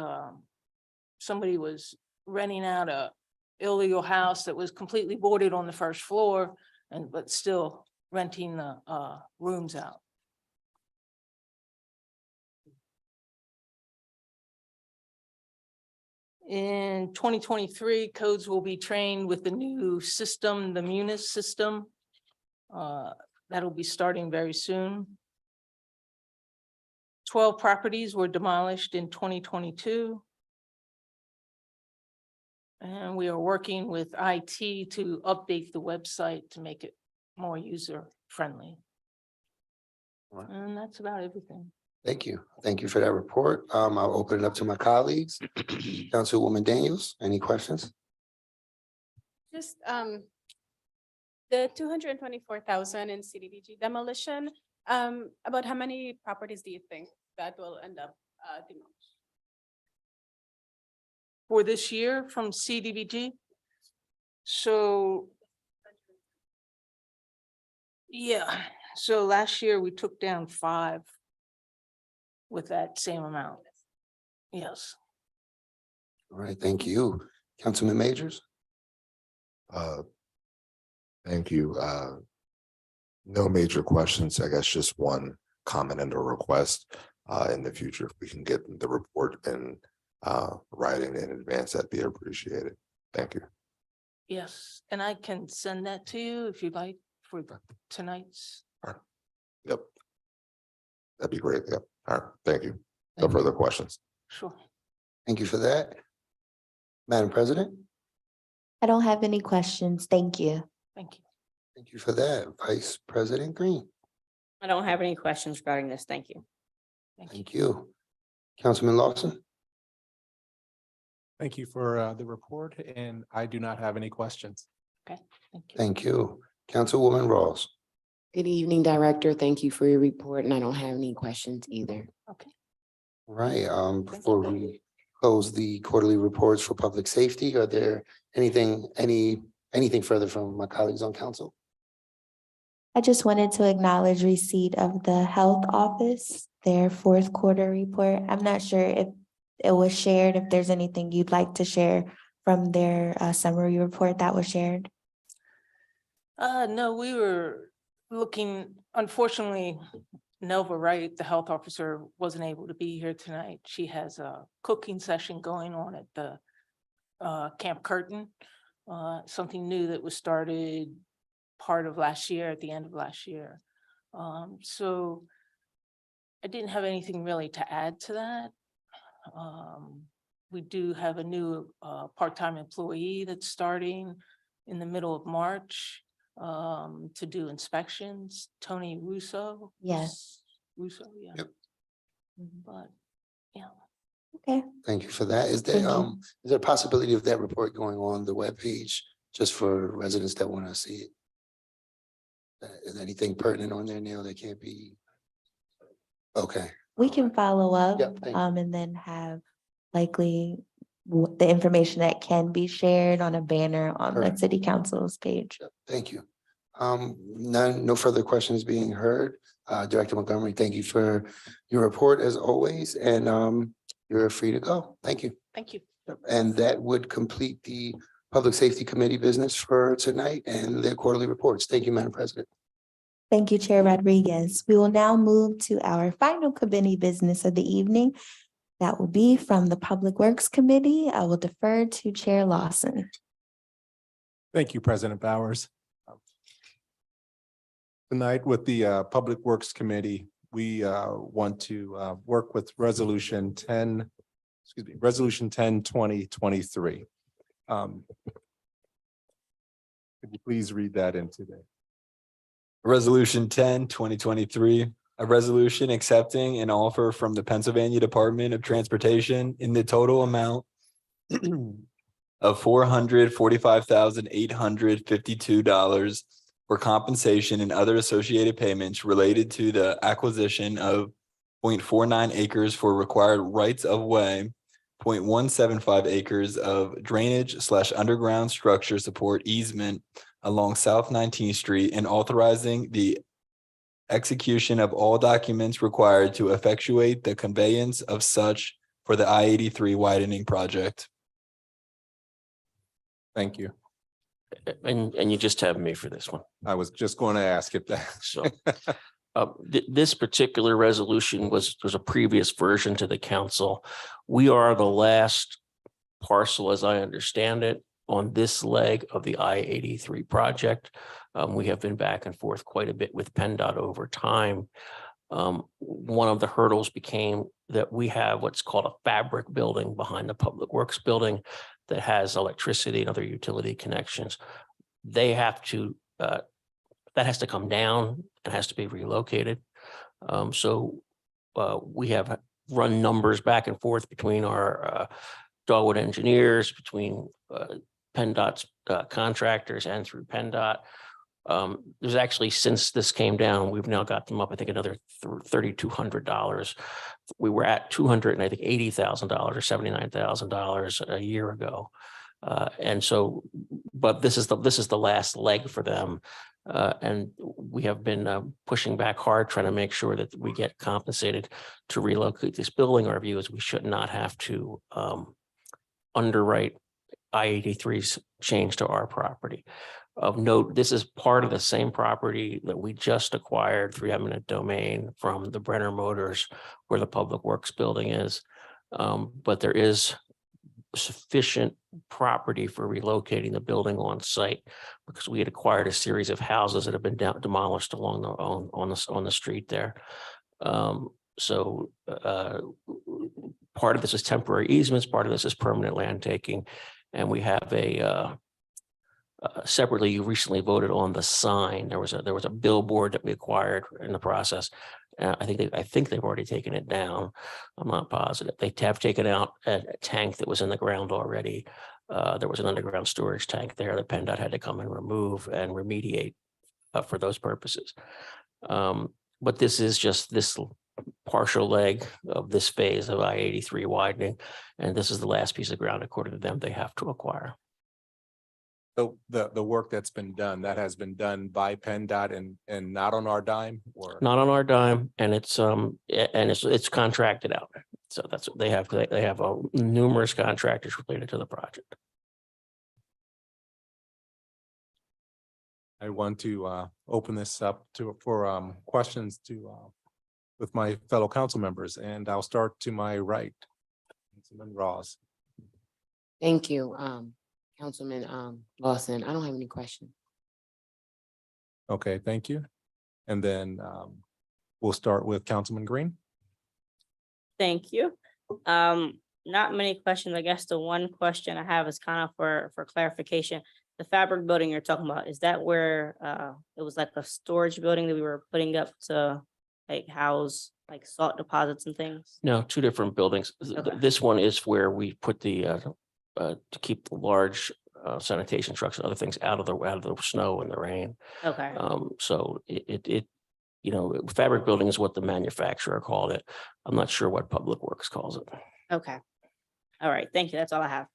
somebody was renting out a illegal house that was completely boarded on the first floor and but still renting the rooms out. In 2023, codes will be trained with the new system, the Munis system. That'll be starting very soon. 12 properties were demolished in 2022. And we are working with IT to update the website to make it more user friendly. Right. And that's about everything. Thank you. Thank you for that report. I'll open it up to my colleagues. Councilwoman Daniels, any questions? Just the 224,000 in CDBG demolition, about how many properties do you think that will end up demolished? For this year from CDBG. So. Yeah, so last year we took down 5 with that same amount. Yes. All right, thank you. Councilman Majors? Thank you. No major questions. I guess just one comment and a request. In the future, if we can get the report in writing in advance, that'd be appreciated. Thank you. Yes, and I can send that to you if you'd like for tonight's. Yep. That'd be great. Yep. All right. Thank you. No further questions. Sure. Thank you for that. Madam President, I don't have any questions. Thank you. Thank you. thank you for that. Vice President Green, I don't have any questions regarding this. Thank you. thank you. Councilman Lawson, Thank you for the report, and I do not have any questions. Okay, thank you. thank you. Councilwoman Rawls, Good evening, Director. Thank you for your report, and I don't have any questions either. Okay. right, before we close the quarterly reports for public safety, are there anything further from my colleagues on council? I just wanted to acknowledge receipt of the health office, their fourth quarter report. I'm not sure if it was shared, if there's anything you'd like to share from their summary report that was shared. No, we were looking, unfortunately, Nelva Wright, the health officer, wasn't able to be here tonight. She has a cooking session going on at the Camp Curtin. Something new that was started part of last year, at the end of last year. So I didn't have anything really to add to that. We do have a new part-time employee that's starting in the middle of March to do inspections, Tony Russo. Yes. Russo, yeah. Yep. But, yeah. Okay. Thank you for that. Is Thank there, you. is there a possibility of that report going on the webpage just for residents that want to see it? Is anything pertinent on there now that can't be? Okay, We can follow up, Yep, thank you. and then have likely the information that can be shared on a banner on the Perfect. city council's page. thank you. No further questions being heard. Director Montgomery, thank you for your report as always, and you're free to go. Thank you. Thank you. And that would complete the Public Safety Committee business for tonight and their quarterly reports. Thank you, Madam President. Thank you, Chair Rodriguez. We will now move to our final committee business of the evening. That will be from the Public Works Committee. I will defer to Chair Lawson. Thank you, President Bowers. Tonight with the Public Works Committee, we want to work with Resolution 10/2023. Could you please read that into there? Resolution 10/2023, a resolution accepting an offer from the Pennsylvania Department of Transportation in the total amount of $445,852 for compensation and other associated payments related to the acquisition of 0.49 acres for required rights of way, 0.175 acres of drainage/underground structure support easement along South 19th Street, and authorizing the execution of all documents required to effectuate the conveyance of such for the I-83 widening project. Thank you. And you just have me for this one. I was just going to ask if that. So this particular resolution was a previous version to the council. We are the last parcel, as I understand it, on this leg of the I-83 project. We have been back and forth quite a bit with PennDOT over time. One of the hurdles became that we have what's called a fabric building behind the Public Works building that has electricity and other utility connections. They have to, that has to come down and has to be relocated. So we have run numbers back and forth between our Dogwood engineers, between PennDOT's contractors and through PennDOT. There's actually, since this came down, we've now got them up, I think, another $3,200. We were at $280,000 or $79,000 a year ago. And so, but this is the last leg for them. And we have been pushing back hard, trying to make sure that we get compensated to relocate this building. Our view is we should not have to underwrite I-83's change to our property. Of note, this is part of the same property that we just acquired through eminent domain from the Brenner Motors, where the Public Works building is. But there is sufficient property for relocating the building on site, because we had acquired a series of houses that have been demolished along on the street there. So part of this is temporary easements, part of this is permanent land taking. And we have separately, you recently voted on the sign. There was a billboard that we acquired in the process. I think they've already taken it down. I'm not positive. They have taken out a tank that was in the ground already. There was an underground storage tank there that PennDOT had to come and remove and remediate for those purposes. But this is just this partial leg of this phase of I-83 widening. And this is the last piece of ground, according to them, they have to acquire. So the work that's been done, that has been done by PennDOT and not on our dime, or? Not on our dime, and it's contracted out. So that's what they have. They have numerous contractors related to the project. I want to open this up for questions with my fellow council members, and I'll start to my right. Councilman Ross. Thank you, Councilman Lawson. I don't have any questions. Okay, thank you. And then we'll start with Councilman Green. Thank you. Not many questions. I guess the one question I have is kind of for clarification. The fabric building you're talking about, is that where it was like a storage building that we were putting up to like house like salt deposits and things? No, two different buildings. Okay. This one is where we put the to keep the large sanitation trucks and other things out of the snow and the rain. Okay. So it you know, fabric building is what the manufacturer called it. I'm not sure what Public Works calls it. Okay. All right. Thank you. That's all I have.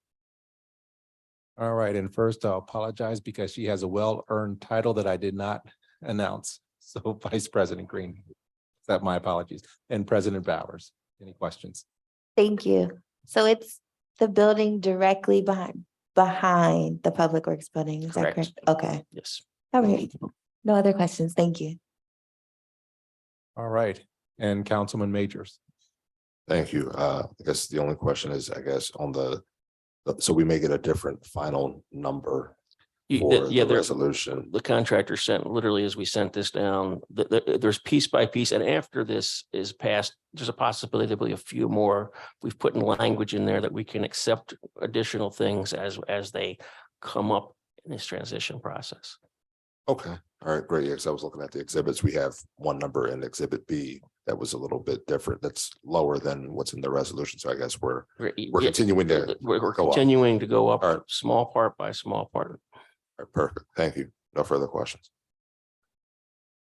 All right, and first I'll apologize because she has a well-earned title that I did not announce. So Vice President Green, that my apologies, and President Bowers, any questions? Thank you. So it's the building directly behind the Public Works building, is that Correct. correct? Okay, Yes. all right. No other questions, thank you. All right, and Councilman Majors. Thank you. I guess the only question is, I guess, on so we may get a different final number for the resolution. The contractor sent, literally as we sent this down, there's piece by piece, and after this is passed, there's a possibility there'll be a few more. We've put in language in there that we can accept additional things as they come up in this transition process. Okay, all right, great. Yes, I was looking at the exhibits. We have one number in Exhibit B that was a little bit different. That's lower than what's in the resolution. So I guess we're continuing to We're go up. continuing to go up All right. small part by small part. All right, perfect. Thank you. No further questions.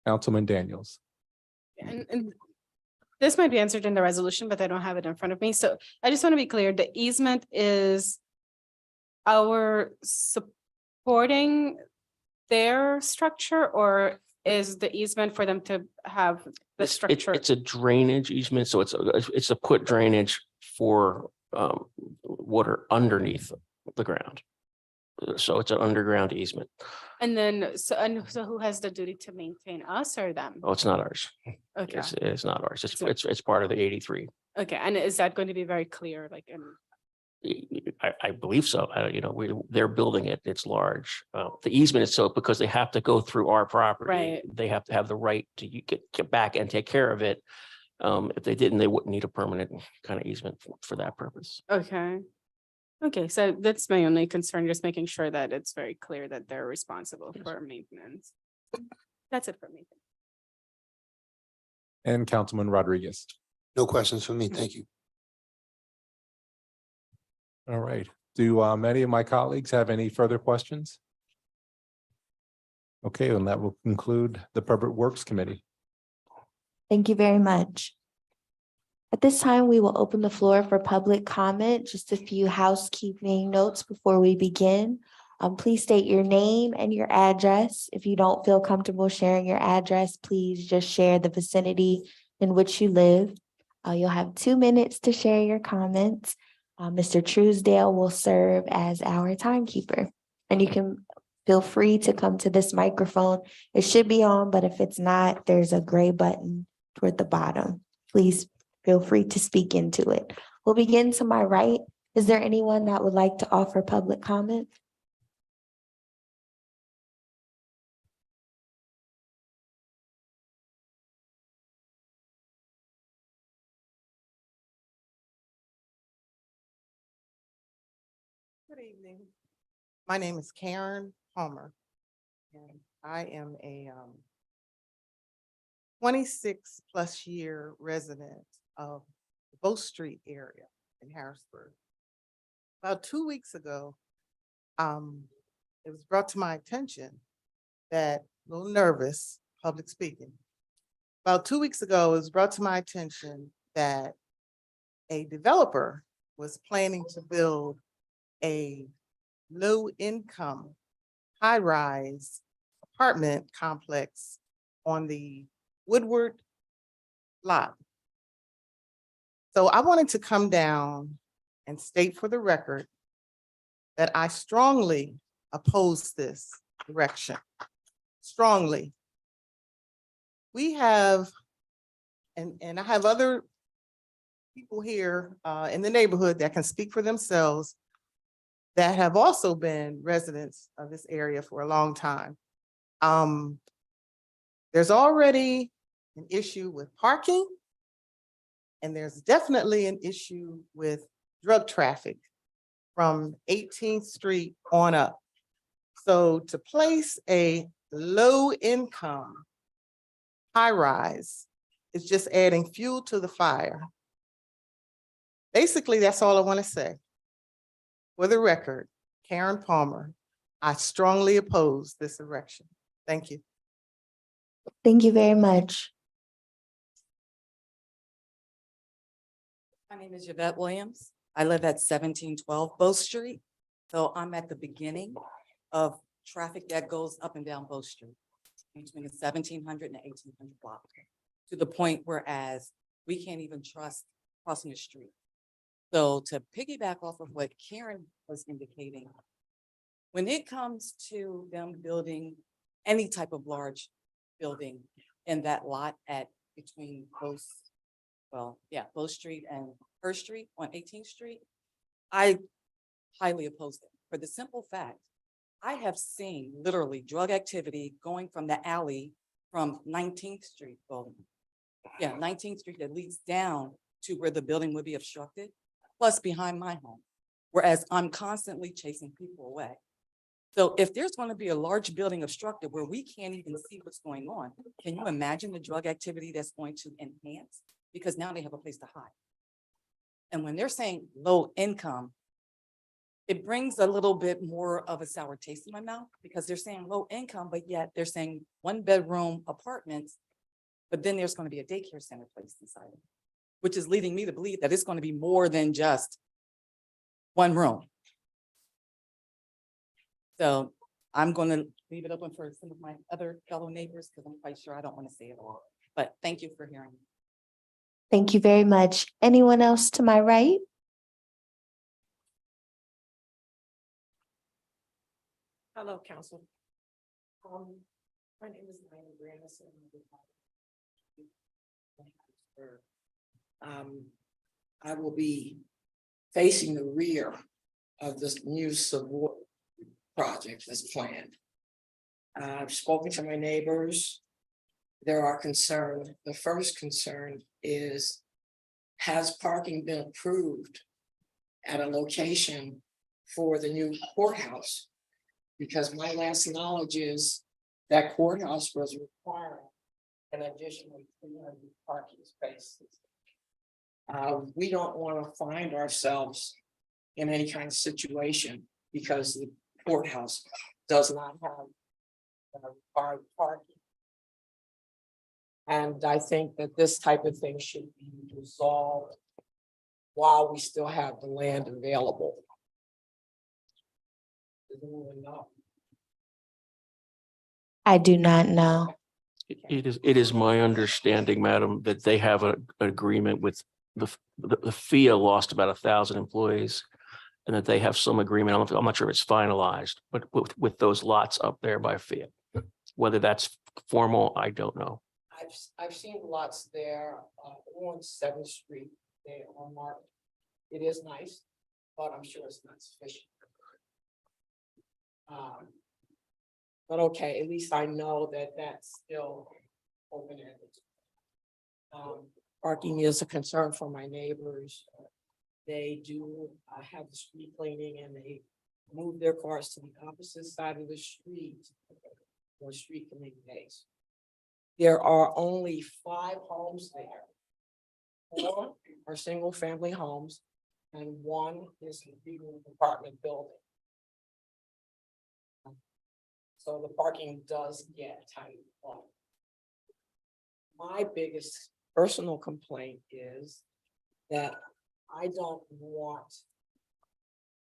Councilman Daniels. And this might be answered in the resolution, but I don't have it in front of me. So I just want to be clear, the easement is our supporting their structure, or is the easement for them to have the structure? It's a drainage easement, so it's a put drainage for water underneath the ground. So it's an underground easement. And then, so who has the duty to maintain, us or them? Oh, it's not ours. Okay, It's not ours. It's part of the 83. okay, and is that going to be very clear, like in? I believe so. You know, they're building it. It's large. The easement is so because they have to go through our property. Right. They have to have the right to get back and take care of it. If they didn't, they wouldn't need a permanent kind of easement for that purpose. Okay. Okay, so that's my only concern, just making sure that it's very clear that they're responsible for maintenance. That's it for me. And Councilman Rodriguez. No questions for me. Thank you. All right. Do many of my colleagues have any further questions? Okay, and that will conclude the Public Works Committee. Thank you very much. At this time, we will open the floor for public comment. Just a few housekeeping notes before we begin. Please state your name and your address. If you don't feel comfortable sharing your address, please just share the vicinity in which you live. You'll have 2 minutes to share your comments. Mr. Truesdale will serve as our timekeeper, and you can feel free to come to this microphone. It should be on, but if it's not, there's a gray button toward the bottom. Please feel free to speak into it. We'll begin to my right. Is there anyone that would like to offer public comment? Good evening. My name is Karen Palmer. And I am a 26+ year resident of the Bow Street area in Harrisburg. About 2 weeks ago, it was brought to my attention that, a little nervous, public speaking. About 2 weeks ago, it was brought to my attention that a developer was planning to build a low-income, high-rise apartment complex on the Woodward lot. So I wanted to come down and state for the record that I strongly oppose this direction. Strongly. We have, and I have other people here in the neighborhood that can speak for themselves that have also been residents of this area for a long time. There's already an issue with parking, and there's definitely an issue with drug traffic from 18th Street on up. So to place a low-income high-rise is just adding fuel to the fire. Basically, that's all I want to say. For the record, Karen Palmer, I strongly oppose this erection. Thank you. Thank you very much. My name is Yvette Williams. I live at 1712 Bow Street. So I'm at the beginning of traffic that goes up and down Bow Street between the 1700 and the 1800 block, to the point whereas we can't even trust crossing the street. So to piggyback off of what Karen was indicating, when it comes to them building any type of large building in that lot at between both, Bow Street and First Street on 18th Street, I highly oppose it for the simple fact, I have seen literally drug activity going from the alley from 19th Street, 19th Street that leads down to where the building would be obstructed, plus behind my home, whereas I'm constantly chasing people away. So if there's going to be a large building obstructed where we can't even see what's going on, can you imagine the drug activity that's going to enhance? Because now they have a place to hide. And when they're saying low income, it brings a little bit more of a sour taste in my mouth, because they're saying low income, but yet they're saying 1-bedroom apartments, but then there's going to be a daycare center placed inside it, which is leading me to believe that it's going to be more than just one room. So I'm going to leave it open for some of my other fellow neighbors, because I'm quite sure I don't want to say it all, but thank you for hearing me. Thank you very much. Anyone else to my right? Hello, Council. My name is Diana Grandison. I will be facing the rear of this new Savoy project that's planned. I've spoken to my neighbors. There are concerns. The first concern is, has parking been approved at a location for the new courthouse? Because my last knowledge is that courthouse was requiring an additional 300 parking spaces. We don't want to find ourselves in any kind of situation because the courthouse does not have required parking. And I think that this type of thing should be resolved while we still have the land available. Does anyone know? I do not know. It is my understanding, madam, that they have an agreement with the FIA lost about 1,000 employees, and that they have some agreement. I'm not sure if it's finalized, but with those lots up there by FIA, whether that's formal, I don't know. I've seen lots there on 7th Street. They are marked. It is nice, but I'm sure it's not sufficient. But okay, at least I know that that's still open-ended. Parking is a concern for my neighbors. They do have the street cleaning and they move their cars to the opposite side of the street for street cleaning days. There are only 5 homes there. 4 are single-family homes, and 1 is a big apartment building. So the parking does get tight. My biggest personal complaint is that I don't want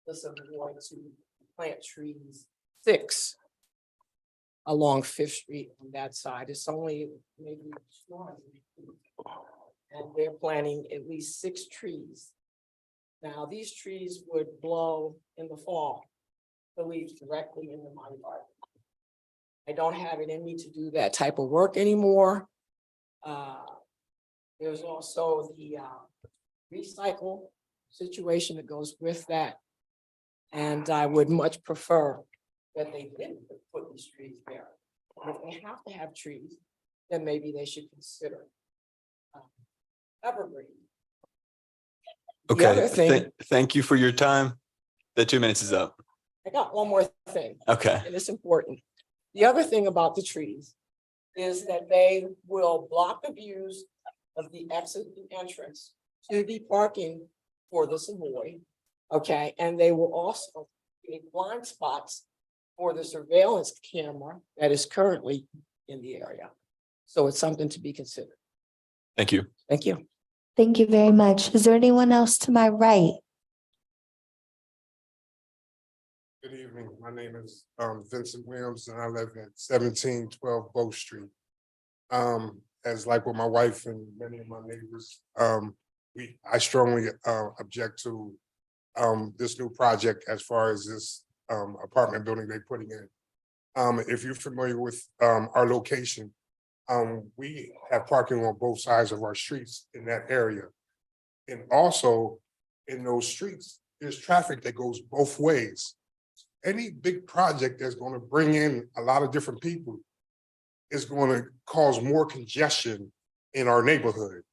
the Savoy to plant trees 6 along Fifth Street on that side. It's only maybe 200 feet. And they're planting at least 6 trees. Now, these trees would blow in the fall, the leaves directly into my yard. I don't have it in me to do that type of work anymore. There's also the recycle situation that goes with that. And I would much prefer that they didn't put these trees there. And if they have to have trees, then maybe they should consider evergreen. The other Okay, thing, thank you for your time. The 2 minutes is up. I got one more thing. Okay. And it's important. The other thing about the trees is that they will block the views of the exit and entrance to the parking for the Savoy. Okay, and they will also create blind spots for the surveillance camera that is currently in the area. So it's something to be considered. Thank you. Thank you. Thank you very much. Is there anyone else to my right? Good evening. My name is Vincent Williams and I live at 1712 Bow Street. As like with my wife and many of my neighbors, I strongly object to this new project as far as this apartment building they're putting in. If you're familiar with our location, we have parking on both sides of our streets in that area. And also in those streets, there's traffic that goes both ways. Any big project that's going to bring in a lot of different people is going to cause more congestion in our neighborhood.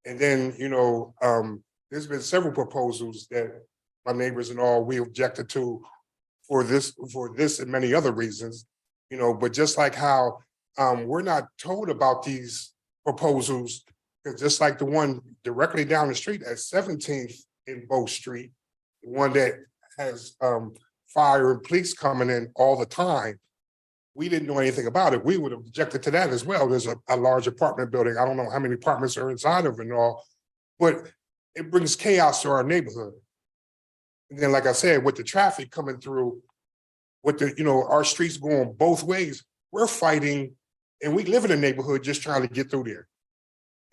And then, there's been several proposals that my neighbors and all we objected to for this and many other reasons, but just like how we're not told about these proposals, just like the one directly down the street at 17th in Bow Street, the one that has fire and police coming in all the time. We didn't know anything about it. We would have objected to that as well. There's a large apartment building. I don't know how many apartments are inside of it and all, but it brings chaos to our neighborhood. And then, like I said, with the traffic coming through, with the, our streets going both ways, we're fighting and we live in a neighborhood just trying to get through there.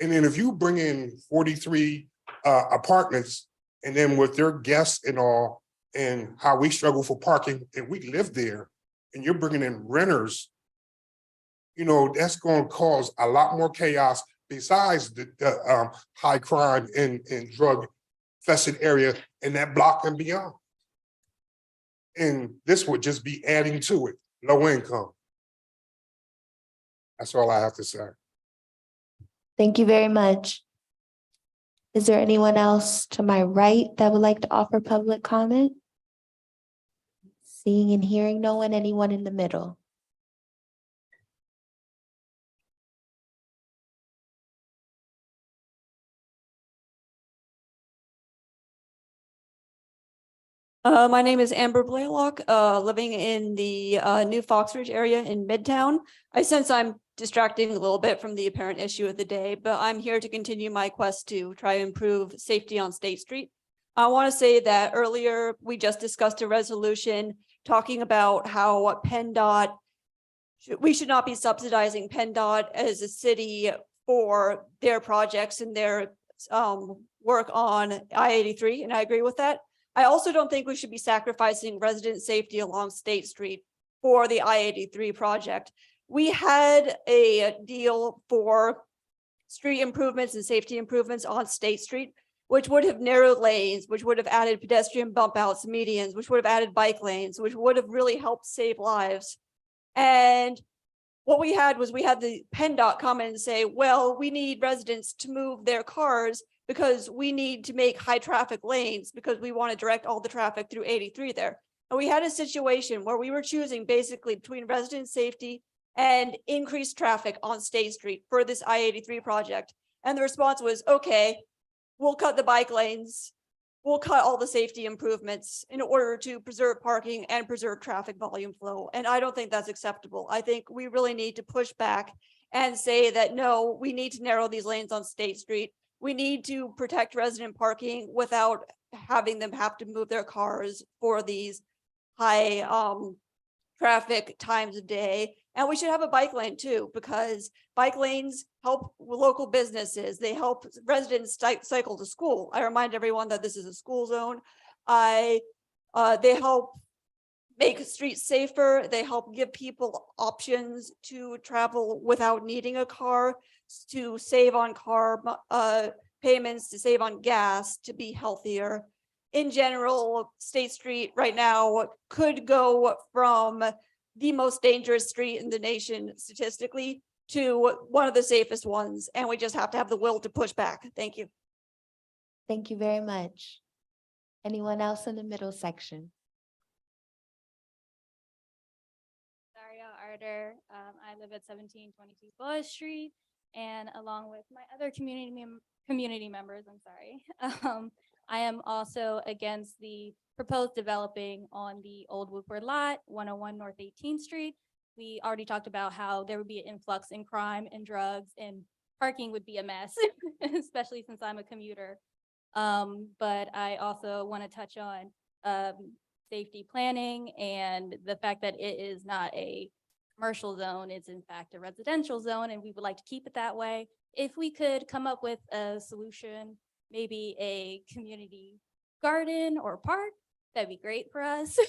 And then if you bring in 43 apartments and then with their guests and all, and how we struggle for parking and we live there, and you're bringing in renters, that's going to cause a lot more chaos besides the high crime and drug infested area in that block and beyond. And this would just be adding to it, low income. That's all I have to say. Thank you very much. Is there anyone else to my right that would like to offer public comment? Seeing and hearing no one, anyone in the middle? My name is Amber Blaylock, living in the New Foxbridge area in Midtown. I sense I'm distracting a little bit from the apparent issue of the day, but I'm here to continue my quest to try to improve safety on State Street. I want to say that earlier we just discussed a resolution talking about how PennDOT, we should not be subsidizing PennDOT as a city for their projects and their work on I-83, and I agree with that. I also don't think we should be sacrificing resident safety along State Street for the I-83 project. We had a deal for street improvements and safety improvements on State Street, which would have narrowed lanes, which would have added pedestrian bump outs, medians, which would have added bike lanes, which would have really helped save lives. And what we had was the PennDOT come in and say, well, we need residents to move their cars because we need to make high traffic lanes because we want to direct all the traffic through 83 there. And we had a situation where we were choosing basically between resident safety and increased traffic on State Street for this I-83 project. And the response was, okay, we'll cut the bike lanes. We'll cut all the safety improvements in order to preserve parking and preserve traffic volume flow. And I don't think that's acceptable. I think we really need to push back and say that, no, we need to narrow these lanes on State Street. We need to protect resident parking without having them have to move their cars for these high traffic times of day. And we should have a bike lane too, because bike lanes help local businesses. They help residents cycle to school. I remind everyone that this is a school zone. They help make streets safer. They help give people options to travel without needing a car, to save on car payments, to save on gas, to be healthier. In general, State Street right now could go from the most dangerous street in the nation statistically to one of the safest ones. And we just have to have the will to push back. Thank you. Thank you very much. Anyone else in the middle section? Daria Arter. I live at 1722 Bush Street, and along with my other community members, I am also against the proposed developing on the old Woodward lot, 101 North 18th Street. We already talked about how there would be an influx in crime and drugs, and parking would be a mess, especially since I'm a commuter. But I also want to touch on safety planning and the fact that it is not a commercial zone, it's in fact a residential zone, and we would like to keep it that way. If we could come up with a solution, maybe a community garden or park, that'd be great for us.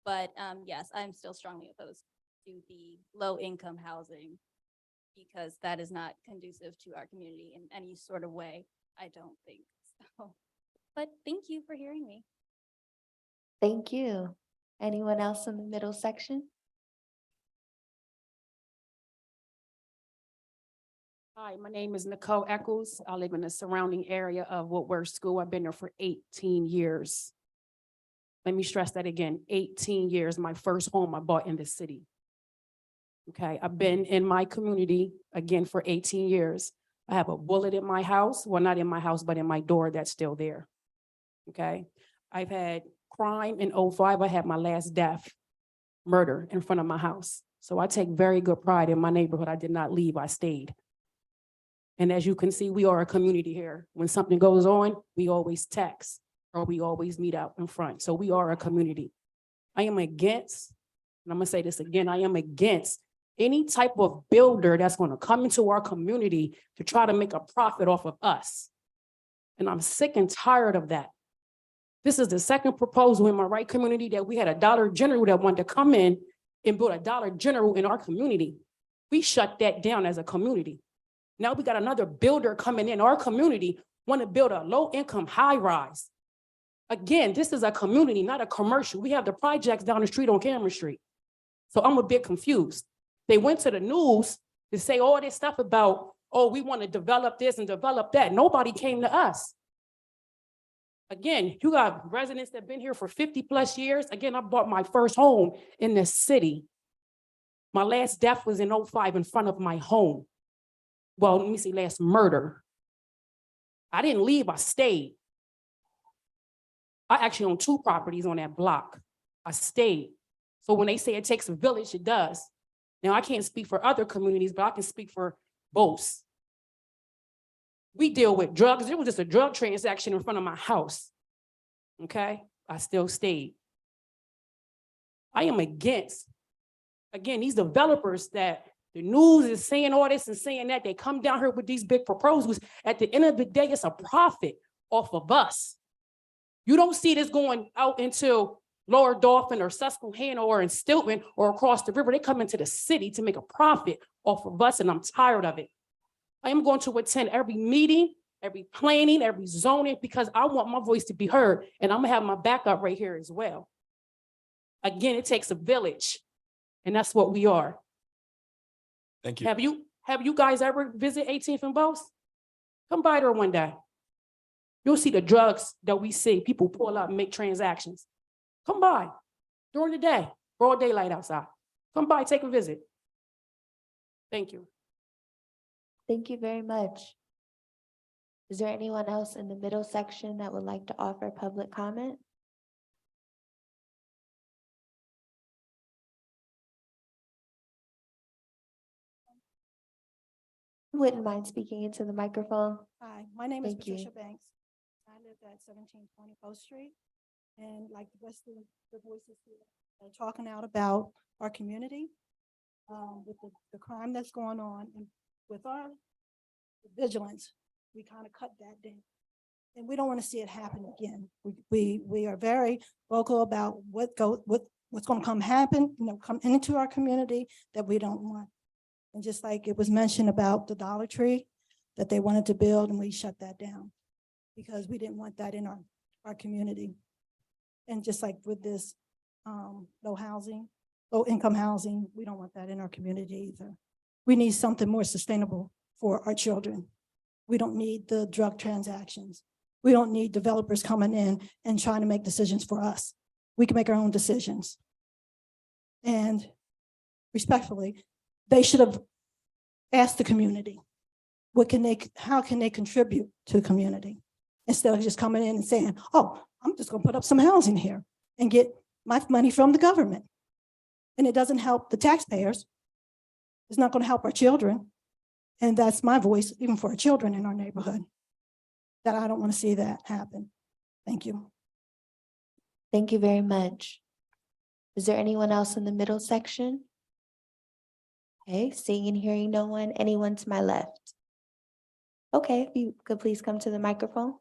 But yes, I'm still strongly opposed to the low income housing because that is not conducive to our community in any sort of way. I don't think so. But thank you for hearing me. Thank you. Anyone else in the middle section? Hi, my name is Nicole Eccles. I live in the surrounding area of Woodward School. I've been there for 18 years. Let me stress that again, 18 years, my first home I bought in the city. Okay, I've been in my community again for 18 years. I have a bullet in my house, well, not in my house, but in my door that's still there. Okay, I've had crime in 05. I had my last death, murder in front of my house. So I take very good pride in my neighborhood. I did not leave, I stayed. And as you can see, we are a community here. When something goes on, we always text or we always meet out in front. So we are a community. I am against, and I'm gonna say this again, I am against any type of builder that's gonna come into our community to try to make a profit off of us. And I'm sick and tired of that. This is the second proposal in my right community that we had a Dollar General that wanted to come in and build a Dollar General in our community. We shut that down as a community. Now we got another builder coming in our community, want to build a low-income high-rise. Again, this is a community, not a commercial. We have the projects down the street on Cameron Street. So I'm a bit confused. They went to the news to say all this stuff about, oh, we want to develop this and develop that. Nobody came to us. Again, you got residents that have been here for 50 plus years. Again, I bought my first home in the city. My last death was in 05 in front of my home. Well, let me see, last murder. I didn't leave, I stayed. I actually own 2 properties on that block. I stayed. So when they say it takes a village, it does. Now, I can't speak for other communities, but I can speak for both. We deal with drugs. There was just a drug transaction in front of my house. Okay, I still stayed. I am against, again, these developers that the news is saying all this and saying that, they come down here with these big proposals. At the end of the day, it's a profit off of us. You don't see this going out into Lower Dauphin or Susquehanna or in Stilton or across the river. They come into the city to make a profit off of us, and I'm tired of it. I am going to attend every meeting, every planning, every zoning, because I want my voice to be heard, and I'm gonna have my backup right here as well. Again, it takes a village, and that's what we are. Thank you. Have you guys ever visit 18th and Bose? Come by there one day. You'll see the drugs that we see. People pull up and make transactions. Come by during the day, broad daylight outside. Come by, take a visit. Thank you. Thank you very much. Is there anyone else in the middle section that would like to offer public comment? Wouldn't mind speaking into the microphone. Hi, my name is Thank you. Patricia Banks. I live at 1720 Post Street. And like the rest of the voices here, they're talking out about our community, with the crime that's going on, and with our vigilance, we kind of cut that down. And we don't want to see it happen again. We are very vocal about what's going to come into our community that we don't want. And just like it was mentioned about the Dollar Tree that they wanted to build, and we shut that down because we didn't want that in our community. And just like with this low income housing, we don't want that in our community either. We need something more sustainable for our children. We don't need the drug transactions. We don't need developers coming in and trying to make decisions for us. We can make our own decisions. And respectfully, they should have asked the community, how can they contribute to the community? Instead of just coming in and saying, oh, I'm just gonna put up some housing here and get my money from the government. And it doesn't help the taxpayers. It's not gonna help our children. And that's my voice, even for our children in our neighborhood, that I don't wanna see that happen. Thank you. Thank you very much. Is there anyone else in the middle section? Okay, seeing and hearing no one, anyone to my left? Okay, if you could please come to the microphone.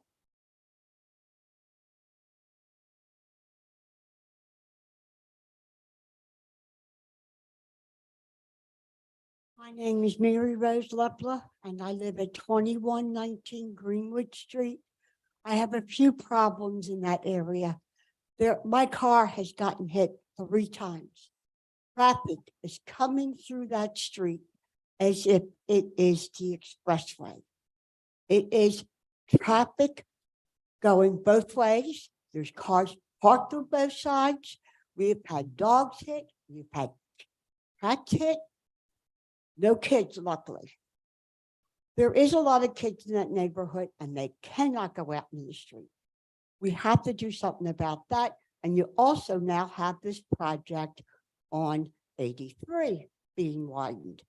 My name is Mary Rose Lepla, and I live at 2119 Greenwood Street. I have a few problems in that area. My car has gotten hit 3 times. Traffic is coming through that street as if it is the expressway. It is traffic going both ways. There's cars parked on both sides. We've had dogs hit, we've had cats hit. No kids, luckily. There is a lot of kids in that neighborhood and they cannot go out in the street. We have to do something about that. And you also now have this project on 83 being widened.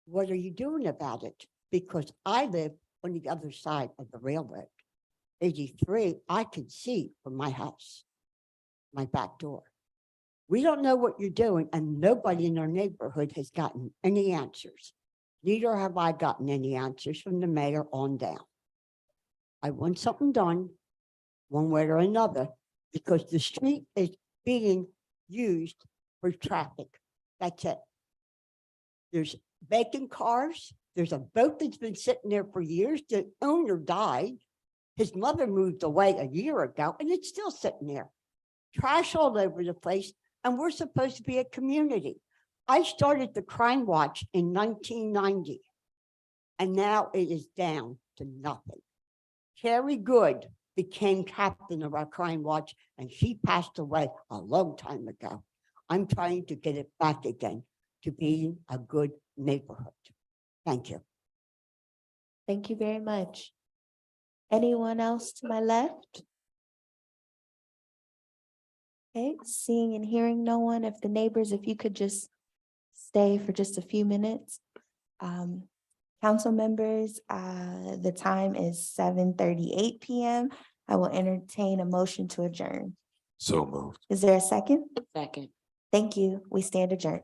What are you doing about it? Because I live on the other side of the railroad. 83, I can see from my house, my back door. We don't know what you're doing, and nobody in our neighborhood has gotten any answers. Neither have I gotten any answers from the mayor on down. I want something done one way or another because the street is being used for traffic. That's it. There's vacant cars. There's a boat that's been sitting there for years. The owner died. His mother moved away a year ago, and it's still sitting there. Trash all over the place. And we're supposed to be a community. I started the Crime Watch in 1990, and now it is down to nothing. Carrie Good became captain of our Crime Watch, and she passed away a long time ago. I'm trying to get it back again to being a good neighborhood. Thank you. Thank you very much. Anyone else to my left? Okay, seeing and hearing no one, if the neighbors, if you could just stay for just a few minutes. Council members, the time is 7:38 p.m. I will entertain a motion to adjourn. So moved. Is there a second? Second. Thank you. We stand adjourned.